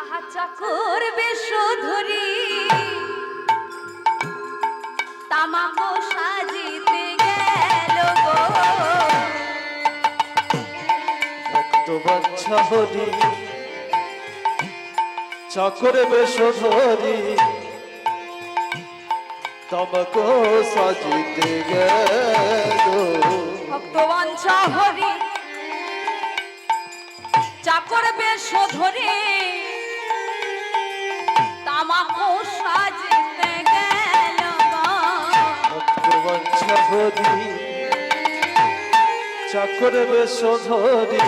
আহা চাকর বেশ ধরি তামাক সাজিতে গেল গো। ভক্তবাঞ্ছা হরি চাকর বেশ ধরি তমক সাজিতে গেল। ভক্তবান হরি চাকর বেশ ধরে তামাক সাজিতে গেল গো। ভক্তবাঞ্ছা হরি চাকর বেশ ধরি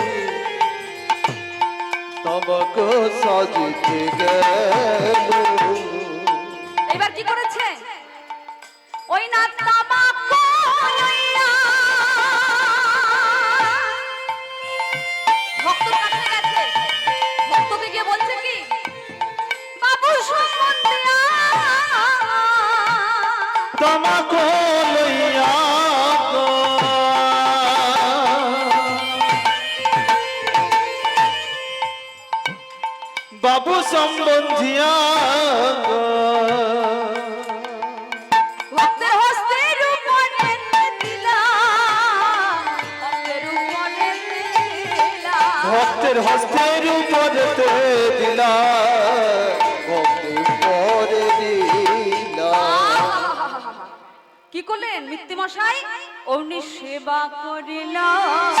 তমক সাজিতে গেল। এবার কি করেছে? ওই না তামাক লইয়া ভক্তর কাছে গেছে, ভক্তকে গিয়ে বলছে কি, বাবু সম্বন্ধিয়া তমক লইয়া গো বাবু সম্বন্ধিয়া গো ভক্তের হস্তের উপরে দিলা, ভক্তের উপরে দিলা, ভক্তের হস্তের উপরেতে দিলা, ভক্তের উপরে দিলা। কি করলেন মৃত্যুমশাই? অগ্নি সেবা করিলা,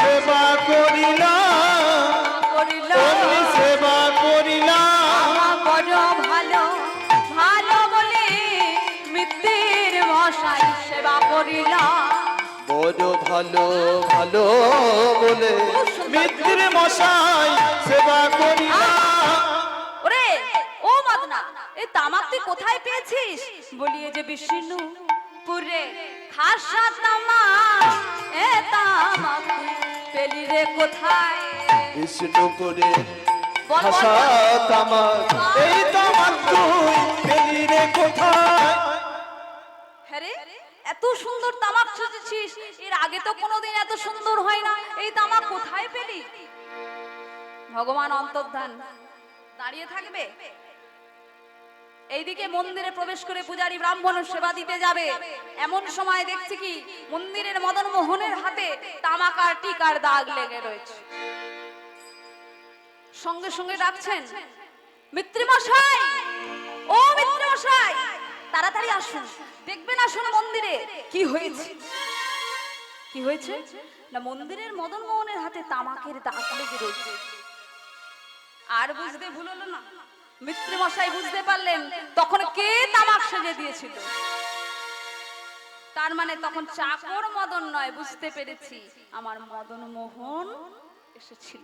সেবা করিলা, করিলা অগ্নি সেবা করিলা। বড় ভালো ভালো বলে মৃত্যুর মশাই সেবা করিলা। বড় ভালো ভালো বলে মিত্র মশাই সেবা করিলা। ওরে ও মদনা, এই তামাক তুই কোথায় পেয়েছিস? বলি এই যে বিষ্ণুপুরে খাসা তামাক, এ তামাক পেলি রে কোথায়? বিষ্ণুপুরে বল, ভাষা বল। তামাক, এই তামাক তুই পেলি রে কোথায়? হ্যাঁ রে, এত সুন্দর তামাক সেজেছিস, এর আগে তো কোনোদিন এত সুন্দর হয় না, এই তামাক কোথায় পেলি? ভগবান অন্তর্ধান দাঁড়িয়ে থাকবে। এইদিকে মন্দিরে প্রবেশ করে পূজারী ব্রাহ্মণ সেবা দিতে যাবে, এমন সময় দেখছি কি মন্দিরের মদন মোহনের হাতে তামাক আর টিকার দাগ লেগে রয়েছে। সঙ্গে সঙ্গে ডাকছেন, মিত্রমশাই, ও মিত্রমশাই, তাড়াতাড়ি আসুন, দেখবেন আসুন মন্দিরে কি হয়েছে। কি হয়েছে না, মন্দিরের মদন মোহনের হাতে তামাকের দাগ লেগে রয়েছে। আর বুঝতে ভুল হলো না, মিত্রমশাই বুঝতে পারলেন তখন কে তামাক সেজে দিয়েছিল। তার মানে তখন চাকর মদন নয়, বুঝতে পেরেছি আমার মদন মোহন এসেছিল।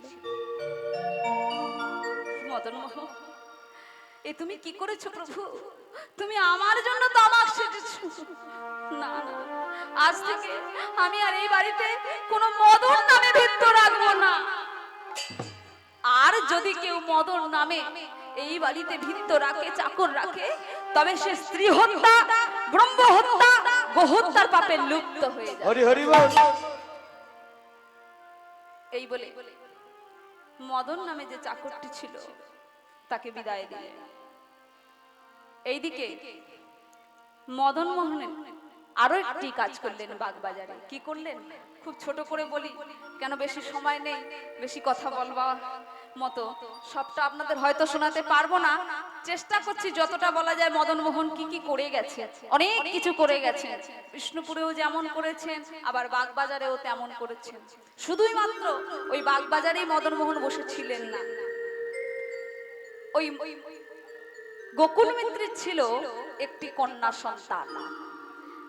মদন মোহন, এ তুমি কি করেছো প্রভু? তুমি আমার জন্য তামাক সেজেছো? না না, আজ থেকে আমি আর এই বাড়িতে কোনো মদন নামে ভিত্ত রাখবো না। আর যদি কেউ মদন নামে এই বাড়িতে ভিত্ত রাখে, চাকর রাখে, তবে সে স্ত্রী হত্যা, ব্রহ্ম হত্যা, গোহত্যার পাপে লিপ্ত হয়ে যায়। হরি হরি বল। এই বলে মদন নামে যে চাকরটি ছিল তাকে বিদায় দিলেন। এইদিকে মদন মোহনের আরো একটি কাজ করলেন বাগবাজারে। কি করলেন খুব ছোট করে বলি, কেন বেশি সময় নেই, বেশি কথা বলবার মতো সবটা আপনাদের হয়তো শোনাতে পারবো না, চেষ্টা করছি যতটা বলা যায়। মদন মোহন কি কি করে গেছে, অনেক কিছু করে গেছে। বিষ্ণুপুরেও যেমন করেছেন, আবার বাগবাজারেও তেমন করেছেন। শুধুই মাত্র ওই বাগবাজারেই মদন মোহন বসেছিলেন না। ওই গোকুল মিত্রের ছিল একটি কন্যা সন্তান,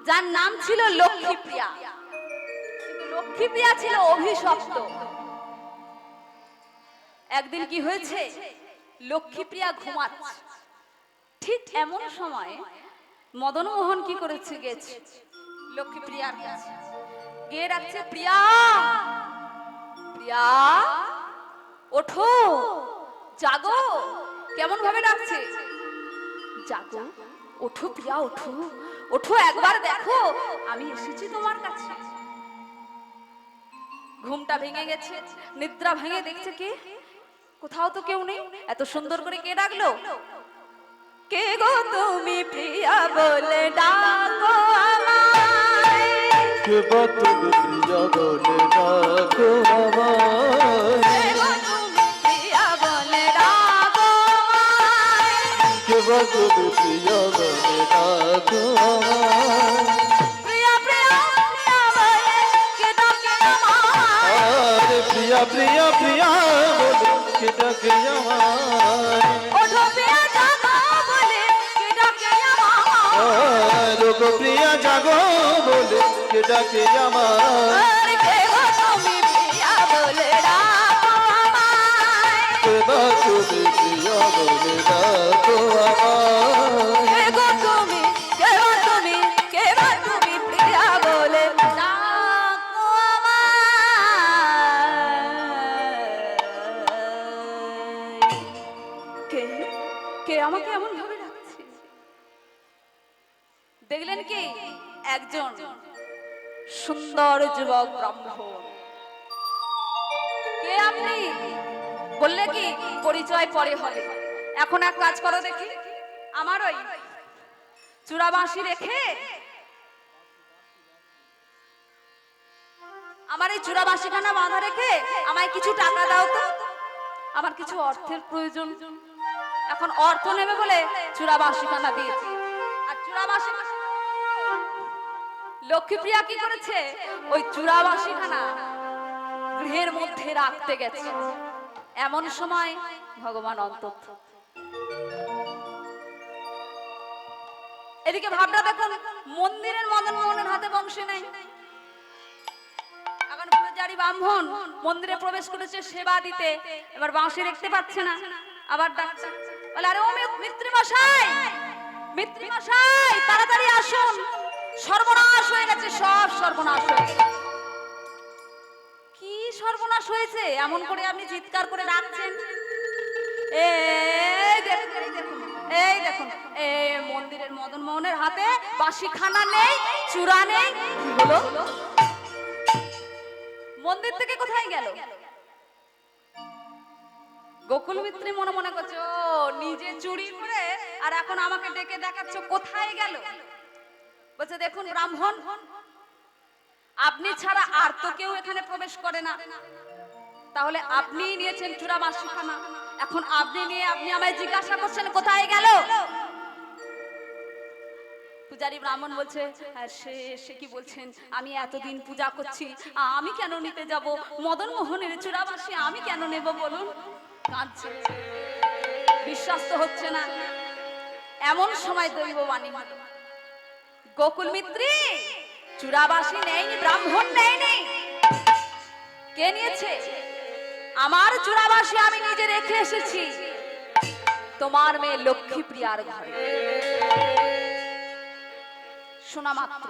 যার নাম ছিল লক্ষ্মীপ্রিয়া। কিন্তু লক্ষ্মীপ্রিয়া ছিল অভিশপ্ত। একদিন কি হয়েছে, লক্ষ্মীপ্রিয়া ঘুমাচ্ছে, ঠিক এমন সময় মদন মোহন কি করেছে, গেছে লক্ষ্মীপ্রিয়ার কাছে, গিয়ে ডাকছে, প্রিয়া প্রিয়া ওঠো, জাগো। কেমন ভাবে ডাকছে, জাগো, ওঠো প্রিয়া, ওঠো, ওঠো, একবার দেখো আমি এসেছি তোমার কাছে। ঘুমটা ভেঙে গেছে, নিদ্রা ভেঙে দেখছে কে, কোথাও তো কেউ নেই। এত সুন্দর করে কে ডাকলো, কে গো তুমি প্রিয়া বলে ডাকো আমায়, কে বা তুমি প্রিয়া বলে ডাকো আমায়, কে গো তুমি প্রিয়া বলে ডাকো আমায়, কে বা তুমি প্রিয়া বলে ডাকো আমায়, প্রিয়া প্রিয়া প্রিয়া বলে কে ডাকে আমায়, আরে প্রিয়া প্রিয়া প্রিয়া বলে কে ডাকে আমায়, ওঠো প্রিয়া জাগো বলে কে ডাকে আমায়, রোগো প্রিয়া জাগো বলে কে ডাকে আমায়, আরে কে গো তুমি প্রিয়া বলে ডাকো আমায়, কে বা তুমি প্রিয়া বলে ডাকো আমায়, কে গো তুমি, কে গো তুমি, কে গো তুমি প্রিয়া বলে ডাকো আমায়। কে, কে আমাকে এমন ভাবে ডাকছে? দেখলেন কি, একজন সুন্দর যুবক ব্রাহ্মণ। কে আপনি বললে কি পরিচয় পরে হবে, এখন এক কাজ করো দেখি, আমার ওই চূড়াবাঁশি রেখে, আমার এই চূড়াবাঁশিখানা বাঁধা রেখে আমায় কিছু টাকা দাও তো, আমার কিছু অর্থের প্রয়োজন। এখন অর্থ নেবে বলে চূড়াবাঁশিখানা দিয়েছি। আর চূড়াবাঁশি, লক্ষ্মীপ্রিয়া কি করেছে, ওই চূড়াবাঁশিখানা গৃহের মধ্যে রাখতে গেছে। এমন সময় ভগবান অন্তর, এদিকে ভাবটা দেখুন, মন্দিরের মদন মোহনের হাতে বংশী নেই। এখন পূজারী ব্রাহ্মণ মন্দিরে প্রবেশ করেছে সেবা দিতে, এবার বাঁশি দেখতে পাচ্ছে না, আবার ডাকছে, বলে আরে ও মিত্রমশাই, মিত্রমশাই তাড়াতাড়ি আসুন, সর্বনাশ হয়ে গেছে, সব সর্বনাশ হয়ে গেছে। কি সর্বনাশ হয়েছে এমন করে আপনি চিৎকার করে ডাকছেন? এই দেখুন, এই দেখুন, এই দেখুন, এই মন্দিরের মদন মোহনের হাতে বাঁশিখানা নেই, চূড়া নেই, কি হলো? মন্দির থেকে কোথায় গেল? গোকুল মিত্রি মনে মনে করছে, ও নিজে চুরি করে আর এখন আমাকে ডেকে দেখাচ্ছ, কোথায় গেল? বলছে দেখুন ব্রাহ্মণ, আপনি ছাড়া আর তো কেউ এখানে প্রবেশ করে না, তাহলে আপনি নিয়েছেন চূড়াবাঁশিখানা, এখন আপনি নিয়ে আপনি আমায় জিজ্ঞাসা করছেন কোথায় গেল? পূজারী ব্রাহ্মণ বলছে, আর সে কি বলছেন, আমি এতদিন পূজা করছি, আমি কেন নিতে যাব? মদন মোহনের চূড়াবাঁশি আমি কেন নেব বলুন? কাঁদছে, বিশ্বাস তো হচ্ছে না। এমন সময় দৈববাণী হলো, গোকুল মিত্রি, চূড়াবাঁশি নেই, ব্রাহ্মণ নেই, কে নিয়েছে? আমার চূড়াবাঁশি আমি নিজে রেখে এসেছি তোমার মেয়ে লক্ষ্মীপ্রিয়ার ঘরে। শোনা মাত্র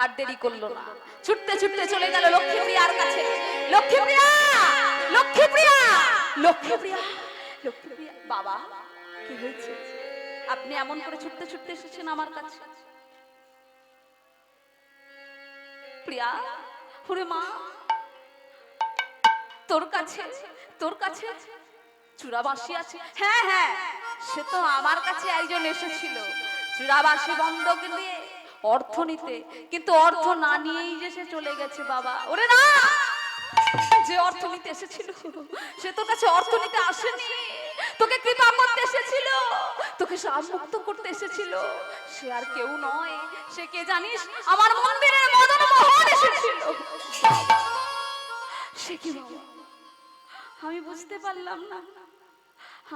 আর দেরি করলো না, ছুটতে ছুটতে চলে গেল লক্ষ্মীপ্রিয়ার কাছে। লক্ষ্মীপ্রিয়া, লক্ষ্মীপ্রিয়া, লক্ষ্মীপ্রিয়া, লক্ষ্মীপ্রিয়া, বাবা কি হয়েছে? আপনি এমন করে ছুটতে ছুটতে এসেছেন আমার কাছে? প্রিয়া, ওরে মা, তোর কাছে, তোর কাছে চূড়াবাঁশি আছে? হ্যাঁ হ্যাঁ, সে তো আমার কাছে একজন এসেছিল চূড়াবাঁশি বন্ধক দিয়ে অর্থ নিতে, কিন্তু অর্থ না নিয়েই যে সে চলে গেছে বাবা। ওরে না, যে অর্থ নিতে এসেছিল সে তোর কাছে অর্থ নিতে আসেনি, তোকে কৃপা করতে এসেছিল, তোকে সামুক্ত করতে এসেছিল। সে আর কেউ নয়, সে কে জানিস? আমার মন্দিরের মদন মোহন এসেছিল। সে কি বাবা, আমি বুঝতে পারলাম না,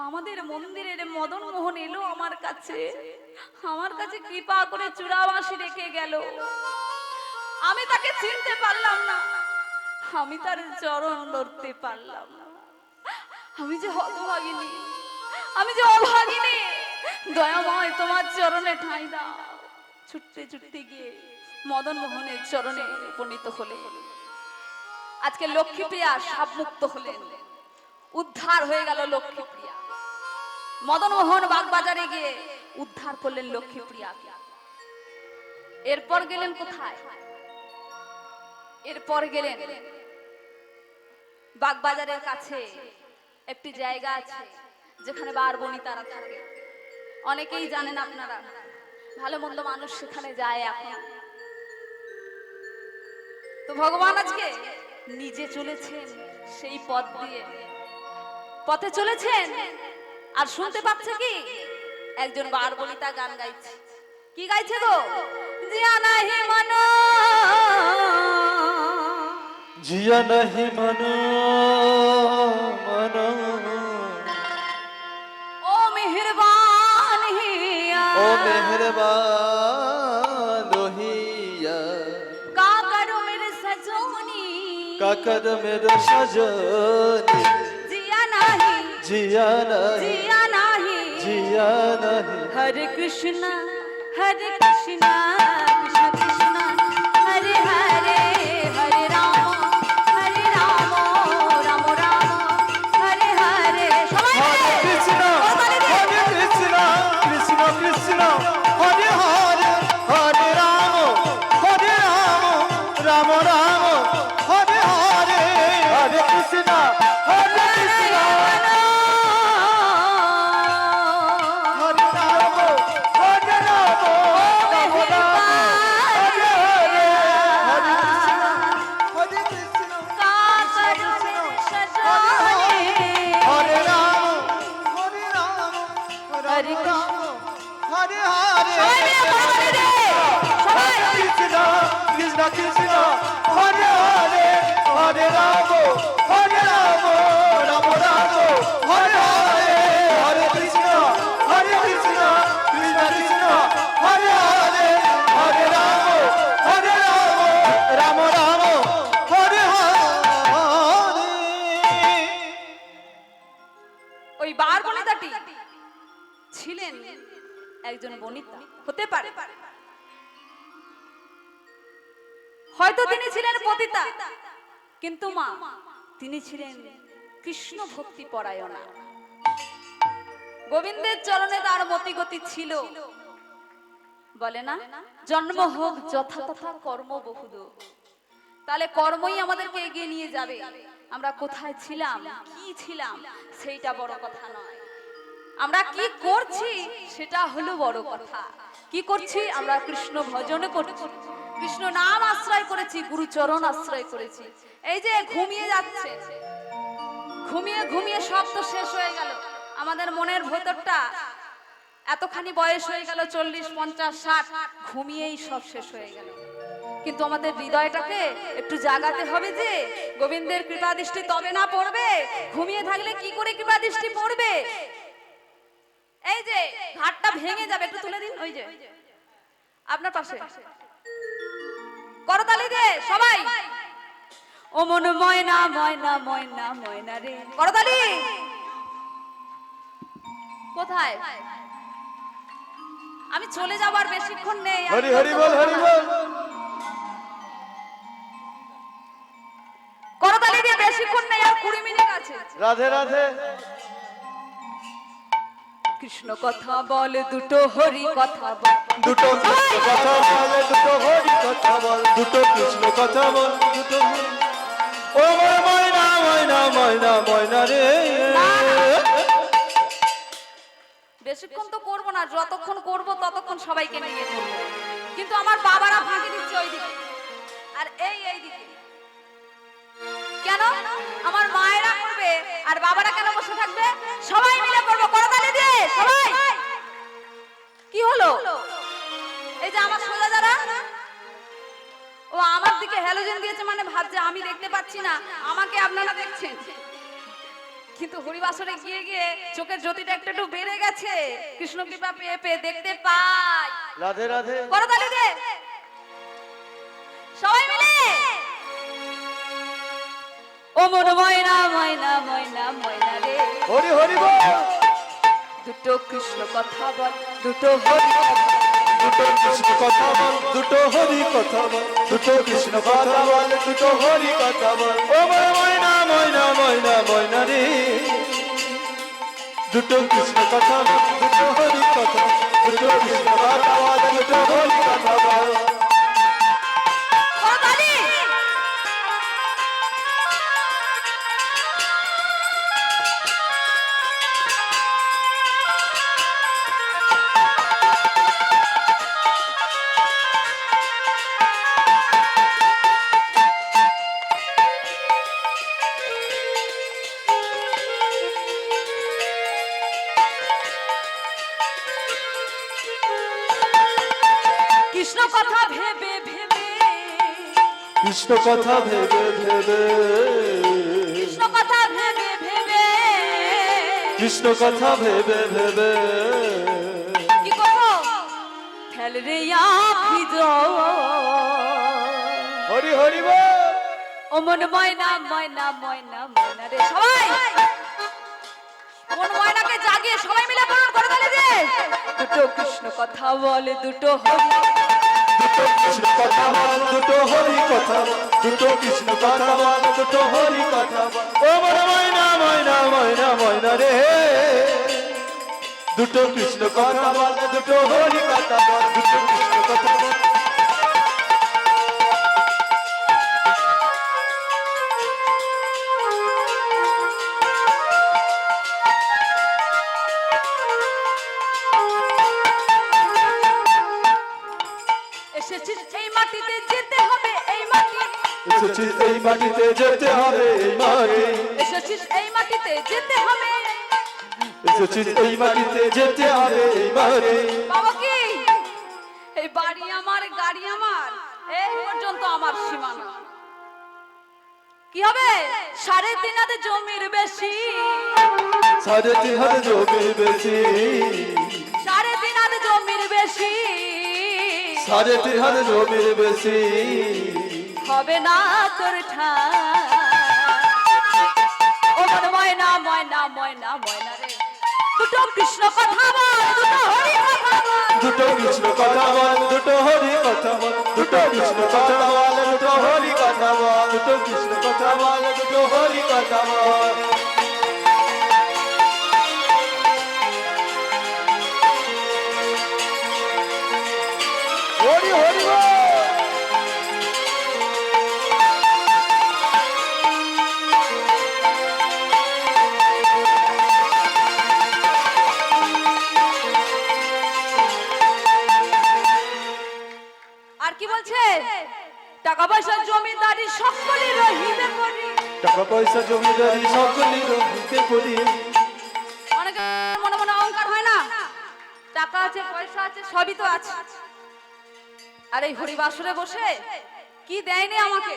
আমাদের মন্দিরের মদন মোহন এলো আমার কাছে, আমার কাছে কৃপা করে চূড়াবাঁশি রেখে গেল, আমি তাকে চিনতে পারলাম না, আমি তার চরণ ধরতে পারলাম না। আমি যে হতভাগিনী, আমি যে অভাগিনী, দয়াময় তোমার চরণে ঠাঁই দাও। ছুটতে ছুটতে গিয়ে মদন মোহনের চরণে উপনীত হলে আজকে লক্ষ্মীপ্রিয়া সাবমুক্ত হলেন, উদ্ধার হয়ে গেল লক্ষ্মীপ্রিয়া। মদনমোহন বাগবাজারে গিয়ে উদ্ধার করলেন লক্ষ্মীপ্রিয়াকে। এরপর গেলেন কোথায়? এরপর গেলেন বাগবাজারের কাছে একটি জায়গা আছে যেখানে বার বনিতারা থাকে। অনেকেই জানেন আপনারা, ভালো মন্দ মানুষ সেখানে যায় এখন। তো ভগবান আজকে নিজে চলেছেন সেই পথ দিয়ে, পথে চলেছেন। আর শুনতে পাচ্ছে কি একজন বার বনিতা গান গাইছে। কি গাইছে গো? জিয়া নাহি মনো, জিয়া নাহি মনো মনো, ও মেহেরবান হিয়া, ও মেহরবান রহিয়া, কা করো মেরে সজনী, কাকর মেরে সজনী, জিয়া নাহি, জিয়া নাহি, জিয়া নাহি, জিয়া নাহি। হরে কৃষ্ণ হরে কৃষ্ণ, কৃষ্ণ কৃষ্ণ হরে হরে, হরে রাম রাম রাম, হরে হরে। সবাই হরে মিলে কৃষ্ণ করতালি দিয়ে। হরে কৃষ্ণ, কৃষ্ণ কৃষ্ণ হরে হরে, হরে রাম রাম রাম হরে হরে, হরে কৃষ্ণ হরে কৃষ্ণ, হরে রাম হরে রাম, রাম রাম হরে হরে, হরে কৃষ্ণ হরে কৃষ্ণ, কা করো মেরে সজনী, হরে রাম হরে রাম, হরে রাম হরে হরে। সবাই মিলে করতালি দিয়ে। সবাই কৃষ্ণ কৃষ্ণ কৃষ্ণ হরে হরে, হরে রাম রাম রাম হরে হরে, হরে কৃষ্ণ কৃষ্ণ কৃষ্ণ হরে হরে, হরে রাম রাম রাম হরে হরে। ওই বার বনিতাটি ছিলেন একজন বনিতা, হতে পারে হয়তো তিনি ছিলেন পতিতা, কিন্তু মা তিনি ছিলেন কৃষ্ণ ভক্তি পরায়ণা। গোবিন্দের চরণে তার মতি গতি ছিল। বলে না, জন্ম হোক যথাতথা কর্ম বহুদ। তাহলে কর্মই আমাদেরকে এগিয়ে নিয়ে যাবে। আমরা কোথায় ছিলাম, কি ছিলাম সেইটা বড় কথা নয়, আমরা কি করছি সেটা হলো বড় কথা। কি করছি? আমরা কৃষ্ণ ভজন করছি, কৃষ্ণ নাম আশ্রয় করেছি, গুরুচরণ আশ্রয় করেছি। এই যে ঘুমিয়ে যাচ্ছে, ঘুমিয়ে ঘুমিয়ে সব তো শেষ হয়ে গেল। আমাদের মনের ভেতরটা এতখানি বয়স হয়ে গেল, 40, 50, 60, ঘুমিয়েই সব শেষ হয়ে গেল। কিন্তু আমাদের হৃদয়টাকে একটু জাগাতে হবে যে গোবিন্দের কৃপা দৃষ্টি তবে না পড়বে। ঘুমিয়ে থাকলে কি করে কৃপা দৃষ্টি পড়বে? এই যে ঘাটটা ভেঙে যাবে, একটু তুলে দিন। ওই যে আপনার পাশে করতালি দে সবাই। ও মন ময়না ময়না ময়না ময়না রে, করতালি। কোথায়? আমি চলে যাবার বেশিক্ষণ নেই। হরি হরি বল, হরি বল। করতালি দিয়ে বেশিক্ষণ নেই, আর 20 মিনিট আছে। রাধে রাধে। কৃষ্ণ কথা বল, দুটো হরি কথা বল, দুটো কৃষ্ণ কথা বল, দুটো হরি কথা বল, দুটো কৃষ্ণ কথা বল, দুটো হরি। ও মোর ময়না ময়না ময়না ময়না রে। বেশিক্ষণ তো করবো না, যতক্ষণ করবো ততক্ষণ সবাইকে নিয়ে করবো। কিন্তু আমার বাবারা ফাঁকি দিচ্ছে ওইদিকে, আর এইদিকে। কেন? আমার মায়েরা করবে আর বাবারা কেন বসে থাকবে? সবাই মিলে করবো, করতালি দিয়ে সবাই। কি হলো? এই যে আমার সোজা যারা, ও আমার দিকে হ্যালোজেন দিয়েছে, মানে ভাবছে আমি দেখতে পাচ্ছি না, আমাকে আপনারা দেখছেন। কিন্তু হরিবাসরে গিয়ে গিয়ে চোখের জ্যোতিটা একটু বেড়ে গেছে, কৃষ্ণ কৃপা পেয়ে পেয়ে দেখতে পাই। রাধে রাধে। করতালি দে সবাই মিলে। ও মন ময়না ময়না ময়না ময়না রে, হরি হরি বল। দুটো কৃষ্ণ কথা বল, দুটো হরি কথা বল। দুটো কৃষ্ণ কথা বল দুটো হরি কথা বল দুটো কৃষ্ণ কথা বল দুটো হরি কথা বল ও ময়না ময়না ময়না ময়না রে দুটো কৃষ্ণ কথা বল দুটো হরি কথা দুটো কৃষ্ণ কথা বল দুটো হরি কথা বল করতালি। কৃষ্ণ কথা ভেবে ভেবে কৃষ্ণ কথা ভেবে ভেবে কৃষ্ণ কথা ভেবে ভেবে কৃষ্ণ কথা ভেবে ভেবে কি করবো ফেল রে আখি জল। হরি হরি বল ও মন ময়না ময়না ময়না ময়না রে সবাই মন ময়নাকে জাগিয়ে সবাই মিলে বলুন করতালি দে দুটো কৃষ্ণ কথা বলে দুটো হরি দুটো কৃষ্ণ কথা বল দুটো হরি কথা বল দুটো কৃষ্ণ কথা বল দুটো হরি কথা বল ও ময়না ময়না ময়না ময়না রে দুটো কৃষ্ণ কথা বল দুটো হরি কথা বল দুটো কৃষ্ণ কথা বল এসেছিস এই মাটিতে যেতে হবে এই মাটি এসেছিস এই মাটিতে যেতে হবে এই মাটি এসেছিস এই মাটিতে যেতে হবে এসেছিস এই মাটিতে যেতে হবে এই মাটি বাবা কি এই বাড়ি আমার গাড়ি আমার এই পর্যন্ত আমার সীমানা কি হবে 3.5 হাতে জমির বেশি 3.5 হাতে জমি বেশি 3.5 হাতে জমির বেশি 3.5 হাতে জমি বেশি হবে না তোর ঠাঁই ও মন ময়না ময়না ময়না ময়না রে দুটো কৃষ্ণ কথা বল দুটো হরি কথা বল দুটো কৃষ্ণ কথা বল দুটো হরি কথা বল দুটো কৃষ্ণ কথা বল দুটো হরি কথা বল দুটো কৃষ্ণ কথা বল দুটো হরি কথা বল হরি হরি বল আর কি বলছে টাকা পয়সা জমিদারি সকলে রহিবে করি টাকা পয়সা জমিদারি সকলের রহিতে করি অনেকে মনে মনে অহংকার হয় না টাকা আছে পয়সা আছে সবই তো আছে আর এই হরিবাসরে বসে কি দেয়নি আমাকে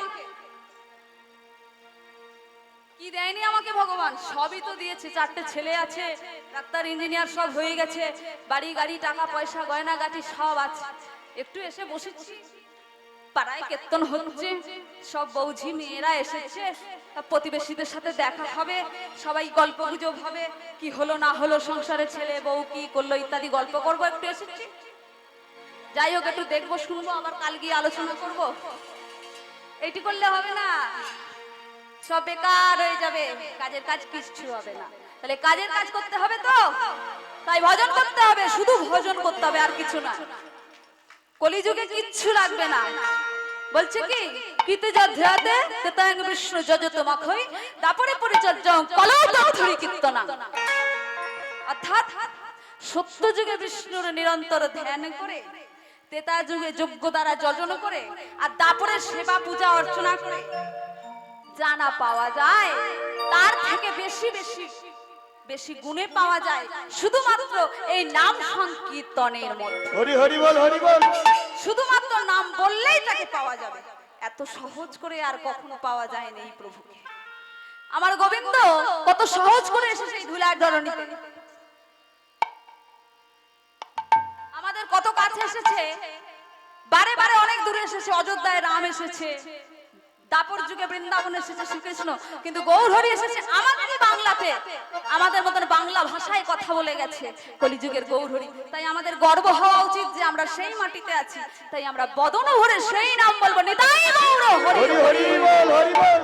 কি দেয়নি আমাকে ভগবান সবই তো দিয়েছে 4টে ছেলে আছে ডাক্তার ইঞ্জিনিয়ার সব হয়ে গেছে বাড়ি গাড়ি টাকা পয়সা গয়না গাটি সব আছে একটু এসে বসেছি পাড়ায় কীর্তন হচ্ছে সব বৌঝি মেয়েরা এসেছে প্রতিবেশীদের সাথে দেখা হবে সবাই গল্প গুজব হবে কি হলো না হলো সংসারে ছেলে বউ কি করলো ইত্যাদি গল্প করব একটু এসেছি যাই হোক একটু দেখবো শুনবো আবার কাল গিয়ে আলোচনা করব এইটি করলে হবে না সব বেকার হয়ে যাবে কাজের কাজ কিচ্ছু হবে না তাহলে কাজের কাজ করতে হবে তো তাই ভজন করতে হবে শুধু ভজন করতে হবে আর কিছু না কলিযুগে কিচ্ছু লাগবে না বলছে কি কৃতে যধ্যাতে তেতাং বিষ্ণু যজত মাখই তারপরে পরিচর্যং কলৌতং ধরি কীর্তনা অর্থাৎ সত্য যুগে বিষ্ণুর নিরন্তর ধ্যান করে তেতা যুগে যজ্ঞ দ্বারা যজন করে আর তারপরে সেবা পূজা অর্চনা করে জানা পাওয়া যায় তার থেকে বেশি বেশি বেশি গুণে পাওয়া যায় শুধুমাত্র এই নাম সংকীর্তনের মধ্যে হরি হরি বল হরি বল শুধুমাত্র নাম বললেই তাকে পাওয়া যাবে এত সহজ করে আর কখনো পাওয়া যায় না এই প্রভুকে আমার গোবিন্দ কত সহজ করে এসেছে এই ধুলার ধরণীতে আমাদের কত কাছে এসেছে বারে বারে অনেক দূরে এসেছে অযোধ্যায় রাম এসেছে দাপর যুগে বৃন্দাবনে এসেছে শ্রীকৃষ্ণ, কিন্তু গৌরহরি এসেছে আমাদের বাংলাতে, আমাদের মতন বাংলা ভাষায় কথা বলে গেছে কলিযুগের গৌরহরি। তাই আমাদের গর্ব হওয়া উচিত যে আমরা সেই মাটিতে আছি। তাই আমরা বদন ভরে সেই নাম বলবো, নিতাই গৌর হরি হরি হরি বল হরি বল।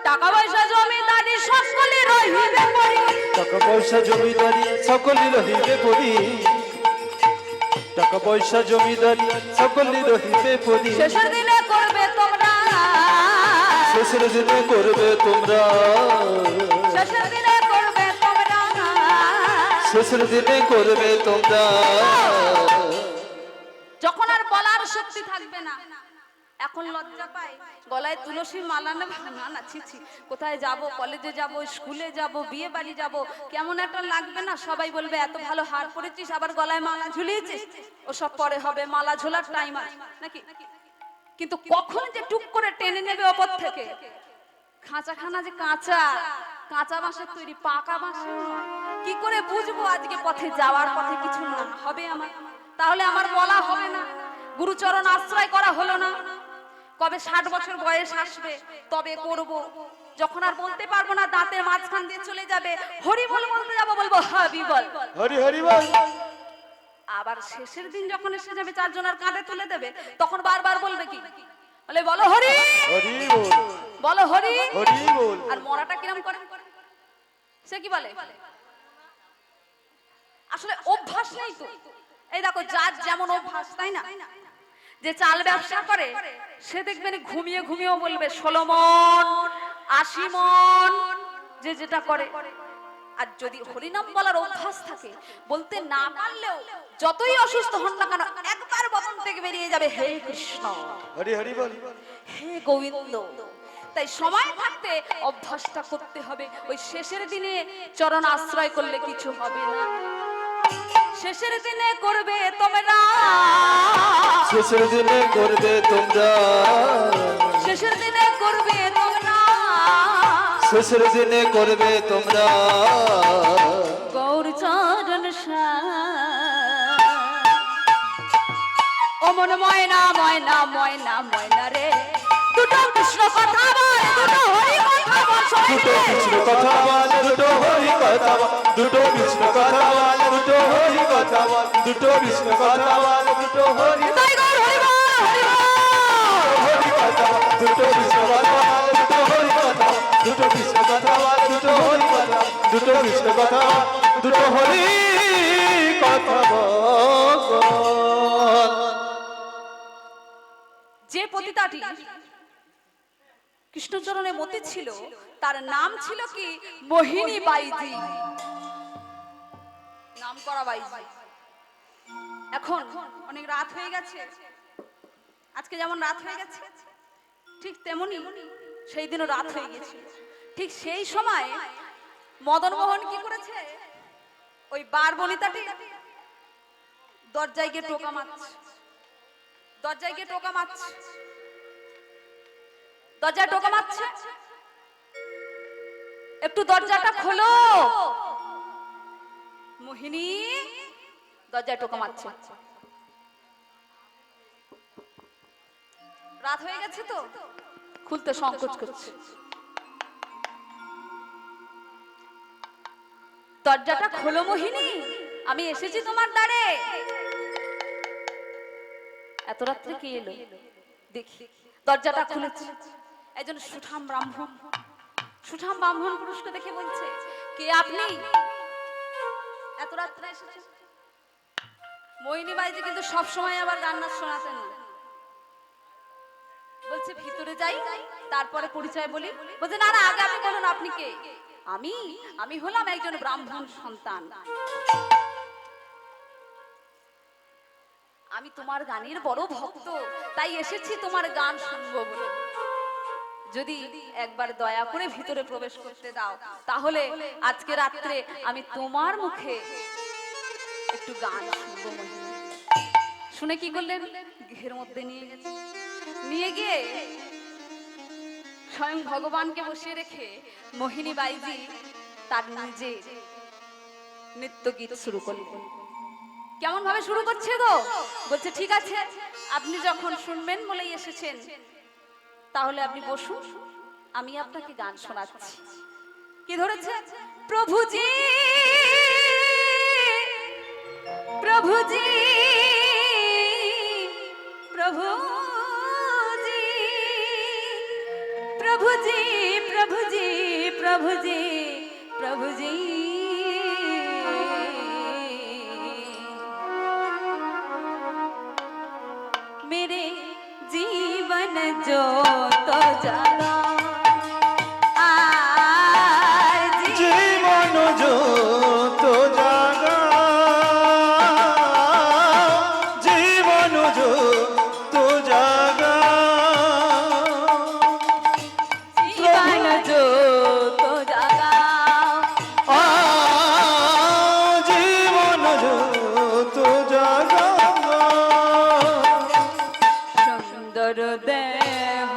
টাকা পয়সা জমিদারি সকলে রহিবে পরি, টাকা পয়সা জমিদারি সকলে রহিবে পরি, টাকা পয়সা জমিদারি সকলে রহিবে পরি, শেষের দিনে করবে তোমরা, শেষের দিনে করবে তোমরা, শেষের দিনে করবে তোমরা, শেষের দিনে করবে তোমরা। যখন আর বলার শক্তি থাকবে না, এখন লজ্জা পাই গলায় তুলসী মালা নেব না, না ছি ছি, কোথায় যাব, কলেজে যাব, স্কুলে যাব, বিয়ে বাড়ি যাব, কেমন একটা লাগবে না? সবাই বলবে এত ভালো হার পরেছিস, আবার গলায় মালা ঝুলিয়েছিস, ওসব পরে হবে, মালা ঝোলার টাইম আছে নাকি? কিন্তু কখন যে টুক করে টেনে নেবে ওপর থেকে, খাঁচাখানা যে কাঁচা কাঁচা বাঁশের তৈরি, পাকা বাঁশের নয়, কি করে বুঝবো আজকে পথে যাওয়ার পথে কিছু না হবে আমার? তাহলে আমার বলা হবে না, গুরুচরণ আশ্রয় করা হলো না। কবে 60 বছর বয়স আসবে তবে করব, যখন আর বলতে পারবো না, দাঁতের মাঝখান দিয়ে চলে যাবে, হরি বল বলতে যাবো, বলবো হাবি বল হরি হরি বল। আবার শেষের দিন যখন এসে যাবে, চারজনের কাঁধে তুলে দেবে, তখন বারবার বলবে কি, বলে বলো হরি, হরি বল বলো হরি। হরি বল। আর মরাটা কিরম করে, সে কি বলে? আসলে অভ্যাস নেই তো। এই দেখো যার যেমন অভ্যাস, তাই না? যে চাল ব্যবসা করে সে দেখবেন ঘুমিয়ে ঘুমিয়েও বলবে 16 মণ 80 মণ, যে যেটা করে। আর যদি হরিনাম বলার অভ্যাস থাকে, বলতে না পারলেও যতই অসুস্থ হন না কেন, একবার বদন থেকে বেরিয়ে যাবে হে কৃষ্ণ, হরি হরি বল। হে গোবিন্দ। তাই সময় থাকতে অভ্যাসটা করতে হবে, ওই শেষের দিনে চরণ আশ্রয় করলে কিছু হবে না। শেষের দিনে করবে তোমরা, শেষের দিনে করবে তোমরা, শেষের দিনে করবে তোমরা, শেষের দিনে করবে তোমরা। গৌর চরণ ও মন ময়না ময়না ময়না ময়না রে, দুটো কৃষ্ণ কথা বল, দুটো হরি কথা বল, সবাই দুটো মিলে। কৃষ্ণ কথা বল, দুটো হরি কথা বল, দুটো কৃষ্ণ কথা বল, দুটো হরি কথা বল, দুটো কৃষ্ণ কথা বল, দুটো হরি তাই গৌর হরি বল, হরি বল। হরি কথা বল, দুটো কৃষ্ণ কথা বল, দুটো হরি কথা বল, দুটো কৃষ্ণ কথা বল, দুটো হরি কথা বল, দুটো কৃষ্ণ কথা বল, দুটো হরি কথা বল। যে পতিতাটি কৃষ্ণচরণে মতি ছিল, তার নাম ছিল কি? মোহিনী বাইজি, নাম করা বাইজি। এখন অনেক রাত হয়ে গেছে, আজকে যেমন রাত হয়ে গেছে, ঠিক তেমনি সেই দিনও রাত হয়ে গেছে। ঠিক সেই সময় মদন মোহন কি করেছে, ওই বার বনিতাটি দরজায় গিয়ে টোকা মারছে, দরজায় গিয়ে টোকা মারছে, দরজায় টোকা মারছে, একটু দরজাটা খোলো। মোহিনী দরজায় টোকা মারছে, রাত হয়ে গেছে তো খুলতে সংকোচ করছে। দরজাটা খোলো মোহিনী, আমি এসেছি তোমার দ্বারে। এত রাত্রে কে এলো দেখি, দরজাটা খুলেছে একজন সুঠাম ব্রাহ্মণ, সুঠাম ব্রাহ্মণ পুরুষকে দেখে বলছে, কে আপনি, এত রাত্রে এসেছেন? মোহিনী বাইজি কিন্তু সব সময় আবার রান্না শোনাতেন না, বলছে ভিতরে যাই তারপরে পরিচয় বলি। বলছে না না, আগে আপনি বলুন আপনি কে? আমি আমি হলাম একজন ব্রাহ্মণ সন্তান, আমি তোমার গানের বড় ভক্ত, তাই এসেছি তোমার গান শুনবো বলে। যদি একবার দয়া করে ভিতরে প্রবেশ করতে দাও, তাহলে আজকে রাত্রে আমি তোমার মুখে একটু গান শুনবো। শুনে কি করলেন, গৃহের মধ্যে নিয়ে গেছে, নিয়ে গিয়ে স্বয়ং ভগবানকে বসিয়ে রেখে মোহিনী বাইজি তার নিজে নৃত্য গীত শুরু করলেন। কেমন ভাবে শুরু করছে গো? বলছে ঠিক আছে, আপনি যখন শুনবেন বলেই এসেছেন, তাহলে আপনি বসুন, আমি আপনাকে গান শোনাচ্ছি। কি ধরেছে? প্রভুজি প্রভুজি প্রভুজি প্রভুজি প্রভুজি প্রভুজি প্রভুজি मेरे जीवन ज्योत जगा आज জীবন যত জাগা, জীবন যত জাগা, जीवन ज्योत जगा জীবন যত জাগা, सुंदर देह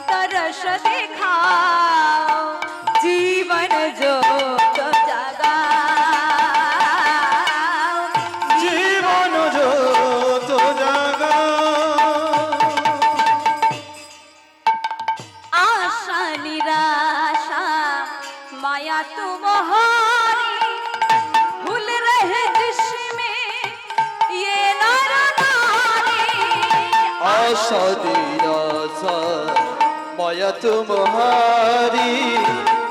दर्श दिखाओ जीवन ज्योत जगा জীবন যত জাগা, आशा निराशा माया तुम्हारी भूल रहे जिसमें ये नर नारी आशा निराशा माया तुम्हारी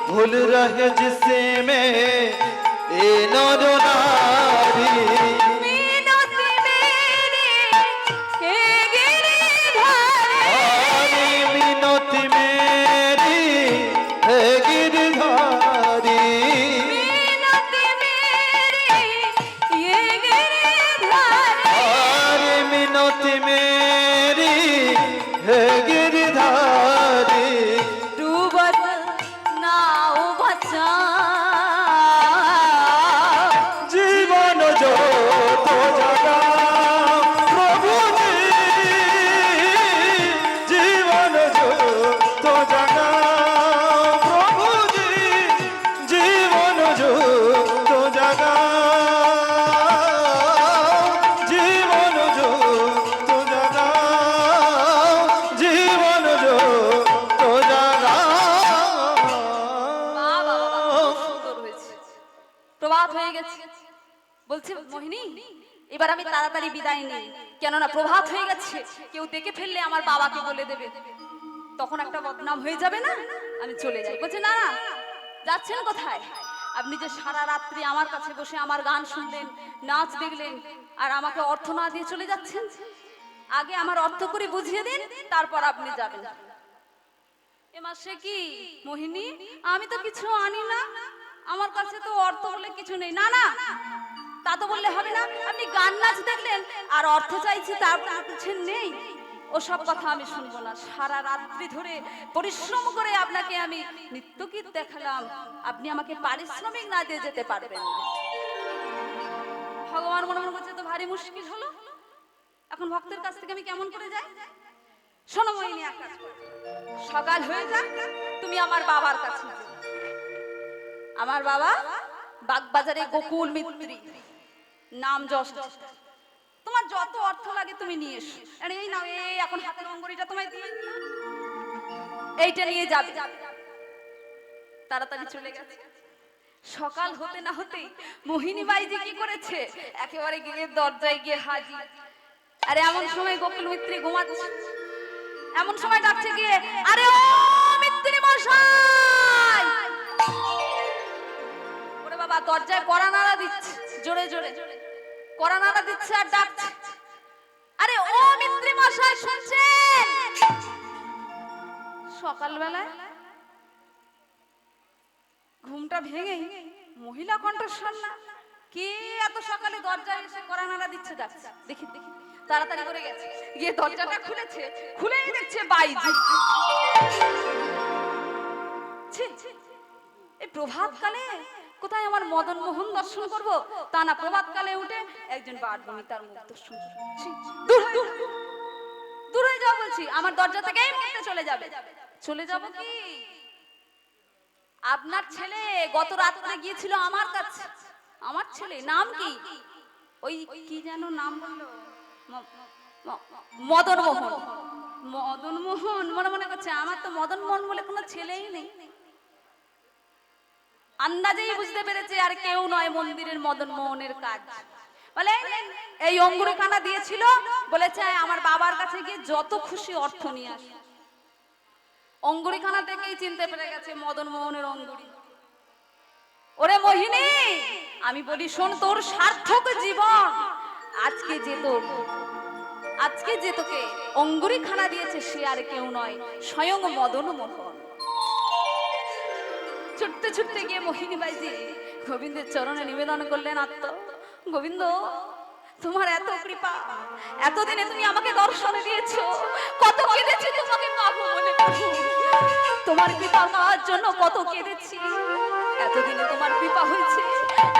भूल रहे जिसमें ए नर नारी, मिनती मेरी हे गिरिधारी आरी मिनती मेरी है गिरधारी, मिनती मेरी ये गिरिधारी आरी मिनती मेरी है गिरधारी, डूबत नाव बचा জীবন যত জাগা, প্রভু জীবন যত জাগা, প্রভু জীবন যত জাগা, জীবন যত জাগা, জীবন যত জাগা। বাবা বাবা খুব সুন্দর হয়েছে। প্রভাত হয়ে গেছে, বলছে মোহিনী এবার আমি তাড়াতাড়ি বিদায় নিই, কেননা প্রভাত হয়ে গেছে, কেউ দেখে ফেললে আমার বাবাকে বলে দেবে, তখন একটা বদনাম হয়ে যাবে না, আমি চলে যাই। বলছে না না, যাচ্ছেন কোথায়? আপনি যে সারা রাত্রি আমার কাছে বসে আমার গান শুনলেন, নাচ দেখলেন, আর আমাকে অর্থ না দিয়ে চলে যাচ্ছেন, আগে আমার অর্থ করে বুঝিয়ে দিন, তারপর আপনি যাবেন। এ মাসে কি মোহিনী, আমি তো কিছু আনি না, আমার কাছে তো অর্থ বলে কিছু নেই। না না, তা তো বললে হবে না, আপনি গান নাচ দেখলেন আর অর্থ চাইছি তারপর কিছু নেই, ওসব কথা আমি শুনবো না। সারা রাত্রি ধরে পরিশ্রম করে আপনাকে আমি নৃত্যগীত দেখালাম, আপনি আমাকে পারিশ্রমিক না দিয়ে যেতে পারবেন না। ভগবান মনে মনে করছে তো ভারী মুশকিল হলো, এখন ভক্তের কাছ থেকে আমি কেমন করে যাই? শোনো মোহিনী, এক কাজ করো, সকাল হয়ে যাক, তুমি আমার বাবার কাছে যাও। আমার বাবা বাগবাজারে গোকুল মিত্রি, নাম যশ, তোমার যত অর্থ লাগে তুমি নিয়ে এসো। আরে এই নাও, এই এখন হাতের অঙ্গুরিটা তোমায় দিয়ে দিলাম, এইটা নিয়ে যাবে। তাড়াতাড়ি চলে গেছে। সকাল হতে না হতেই মোহিনী বাইজি কি করেছে, একেবারে গিয়ে দরজায় গিয়ে হাজির। আরে এমন সময় গোকুল মিত্রি ঘুমাচ্ছে, এমন সময় ডাকছে গিয়ে, আরে ও মিত্রি মশাই! ওরে বাবা, দরজায় কড়া নাড়া দিচ্ছে, জোরে জোরে কড়া নাড়া দিচ্ছে আর ডাকছে, আরে ও মিত্রি মশাই শুনছেন? সকালবেলায় ঘুমটা ভেঙে মহিলা কণ্ঠস্বর না, কে এত সকালে দরজায় এসে কড়া নাড়া দিচ্ছে, ডাকছে। দেখি দেখি, তাড়াতাড়ি করে গেছে, গিয়ে দরজাটা খুলেছে, খুলেই দেখছে বাইজি। ছি, এই প্রভাত কালে কোথায় আমার মদন মোহন দর্শন করব, তা না, প্রভাত কালে উঠে একজন বারবণী তার মুখ দর্শন। ছি, দূর দূর দূর হয়ে যাও বলছি, আমার দরজা থেকে এই মুহূর্তে চলে যাবে। চলে যাব কি? আপনার ছেলে গত রাত্রে গিয়েছিল আমার কাছে, আমার ছেলে নাম কি, ওই কি যেন নাম বললো, মদন মোহন। মদন মোহন মনে মনে করছে আমার তো মদন মোহন বলে কোনো ছেলেই নেই। আন্দাজেই বুঝতে পেরেছে আর কেউ নয় মন্দিরের মদন মোহনের কাজ। বলে এই অঙ্গুরি খানা দিয়েছিল, বলেছে আমার বাবার কাছে গিয়ে যত খুশি অর্থ নিয়ে আসে। অঙ্গুরি খানা থেকেই চিনতে পেরে গেছে মদন মোহনের অঙ্গুরি। ওরে মোহিনী, আমি বলি শোন, তোর সার্থক জীবন আজকে যে তোকে অঙ্গুরি খানা দিয়েছে সে আর কেউ নয়, স্বয়ং মদন মোহন। ছুটতে ছুটতে গিয়ে মোহিনী বাইজি গোবিন্দের চরণে নিবেদন করলেন, আত্ম গোবিন্দ, তোমার এত কৃপা, এতদিনে তুমি আমাকে দর্শন দিয়েছো, কত কেঁদেছি তোমাকে পাবো বলে, তোমার কৃপা পাওয়ার জন্য কত কেঁদেছি। এতদিনে তোমার কৃপা হয়েছে,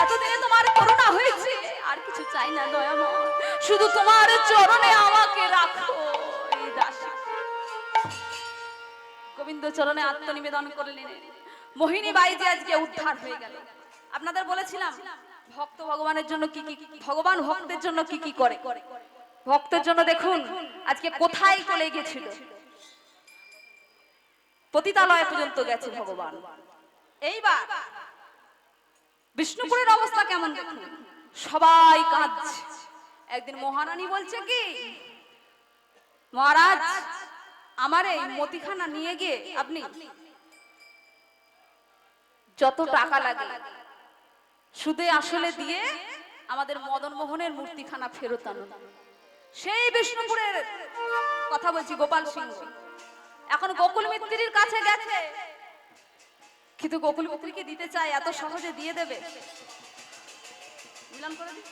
এতদিনে তোমার করুণা হয়েছে, আর কিছু চাই না দয়াময়, শুধু তোমার চরণে আমাকে রাখো। এই দাসী গোবিন্দ চরণে আত্মনিবেদন করলেন। মোহিনী বাইজি আজকে উদ্ধার হয়ে গেল। আপনাদের বলেছিলাম ভক্ত ভগবানের জন্য কি কি, ভগবান ভক্তের জন্য কি কি করে। ভক্তের জন্য দেখুন আজকে কোথায় চলে গেছিল, পতিতালয় পর্যন্ত গেছে ভগবান। এইবার বিষ্ণুপুরের অবস্থা কেমন দেখুন, সবাই কাঁদছে। একদিন মহারানী বলছে কি, মহারাজ আমার এই মতিখানা নিয়ে গিয়ে আপনি যত টাকা লাগে সুদে আসলে দিয়ে আমাদের মদন মোহনের মূর্তিখানা ফেরত আনুন। সেই বিষ্ণুপুরের কথা বলছি, গোপাল সিংহ এখন গোকুল মিত্রির কাছে গেছে, কিন্তু গোকুল মিত্রকে দিতে চায়, এত সহজে দিয়ে দেবে? মিলন করে দিই।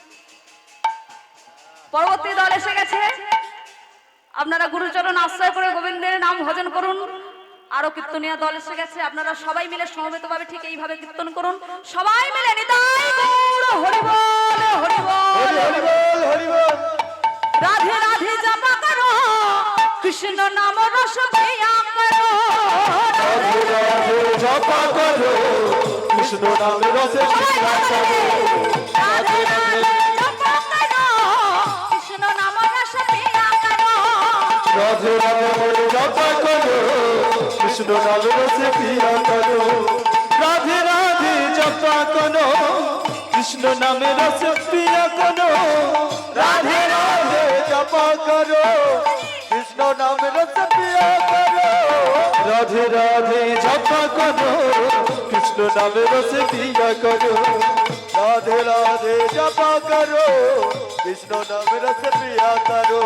পরবর্তী দল এসে গেছে, আপনারা গুরুচরণ আশ্রয় করে গোবিন্দের নাম ভজন করুন। আরো কীর্তনিয়া দল এসে গেছে, আপনারা সবাই মিলে সমবেতভাবে ঠিক এইভাবে কীর্তন করুন। সবাই মিলে নিতাই গৌর হরি বল, হরি বল, হরি বল, হরি বল। রাধে রাধে জপা করো, কৃষ্ণ নাম রস পিয়া করো, রাধে রাধে জপা করো, কৃষ্ণ নাম রসে পিয়া করো। রাধে রাধে জপা করো, কৃষ্ণ নাম রস পিয়া করো, রাধে রাধে জপা করো, কৃষ্ণ নাম রসে পিয়া করো। রাধে রাধে জপা করো, কৃষ্ণ নামে রস পিয়া করো। রাধে রাধে জপা করো, কৃষ্ণ নামে রস পিয়া করো। রাধে রাধে জপা করো, কৃষ্ণ নামে রস পিয়া করো। রাধে রাধে জপা করো, কৃষ্ণ নামে রস পিয়া করো।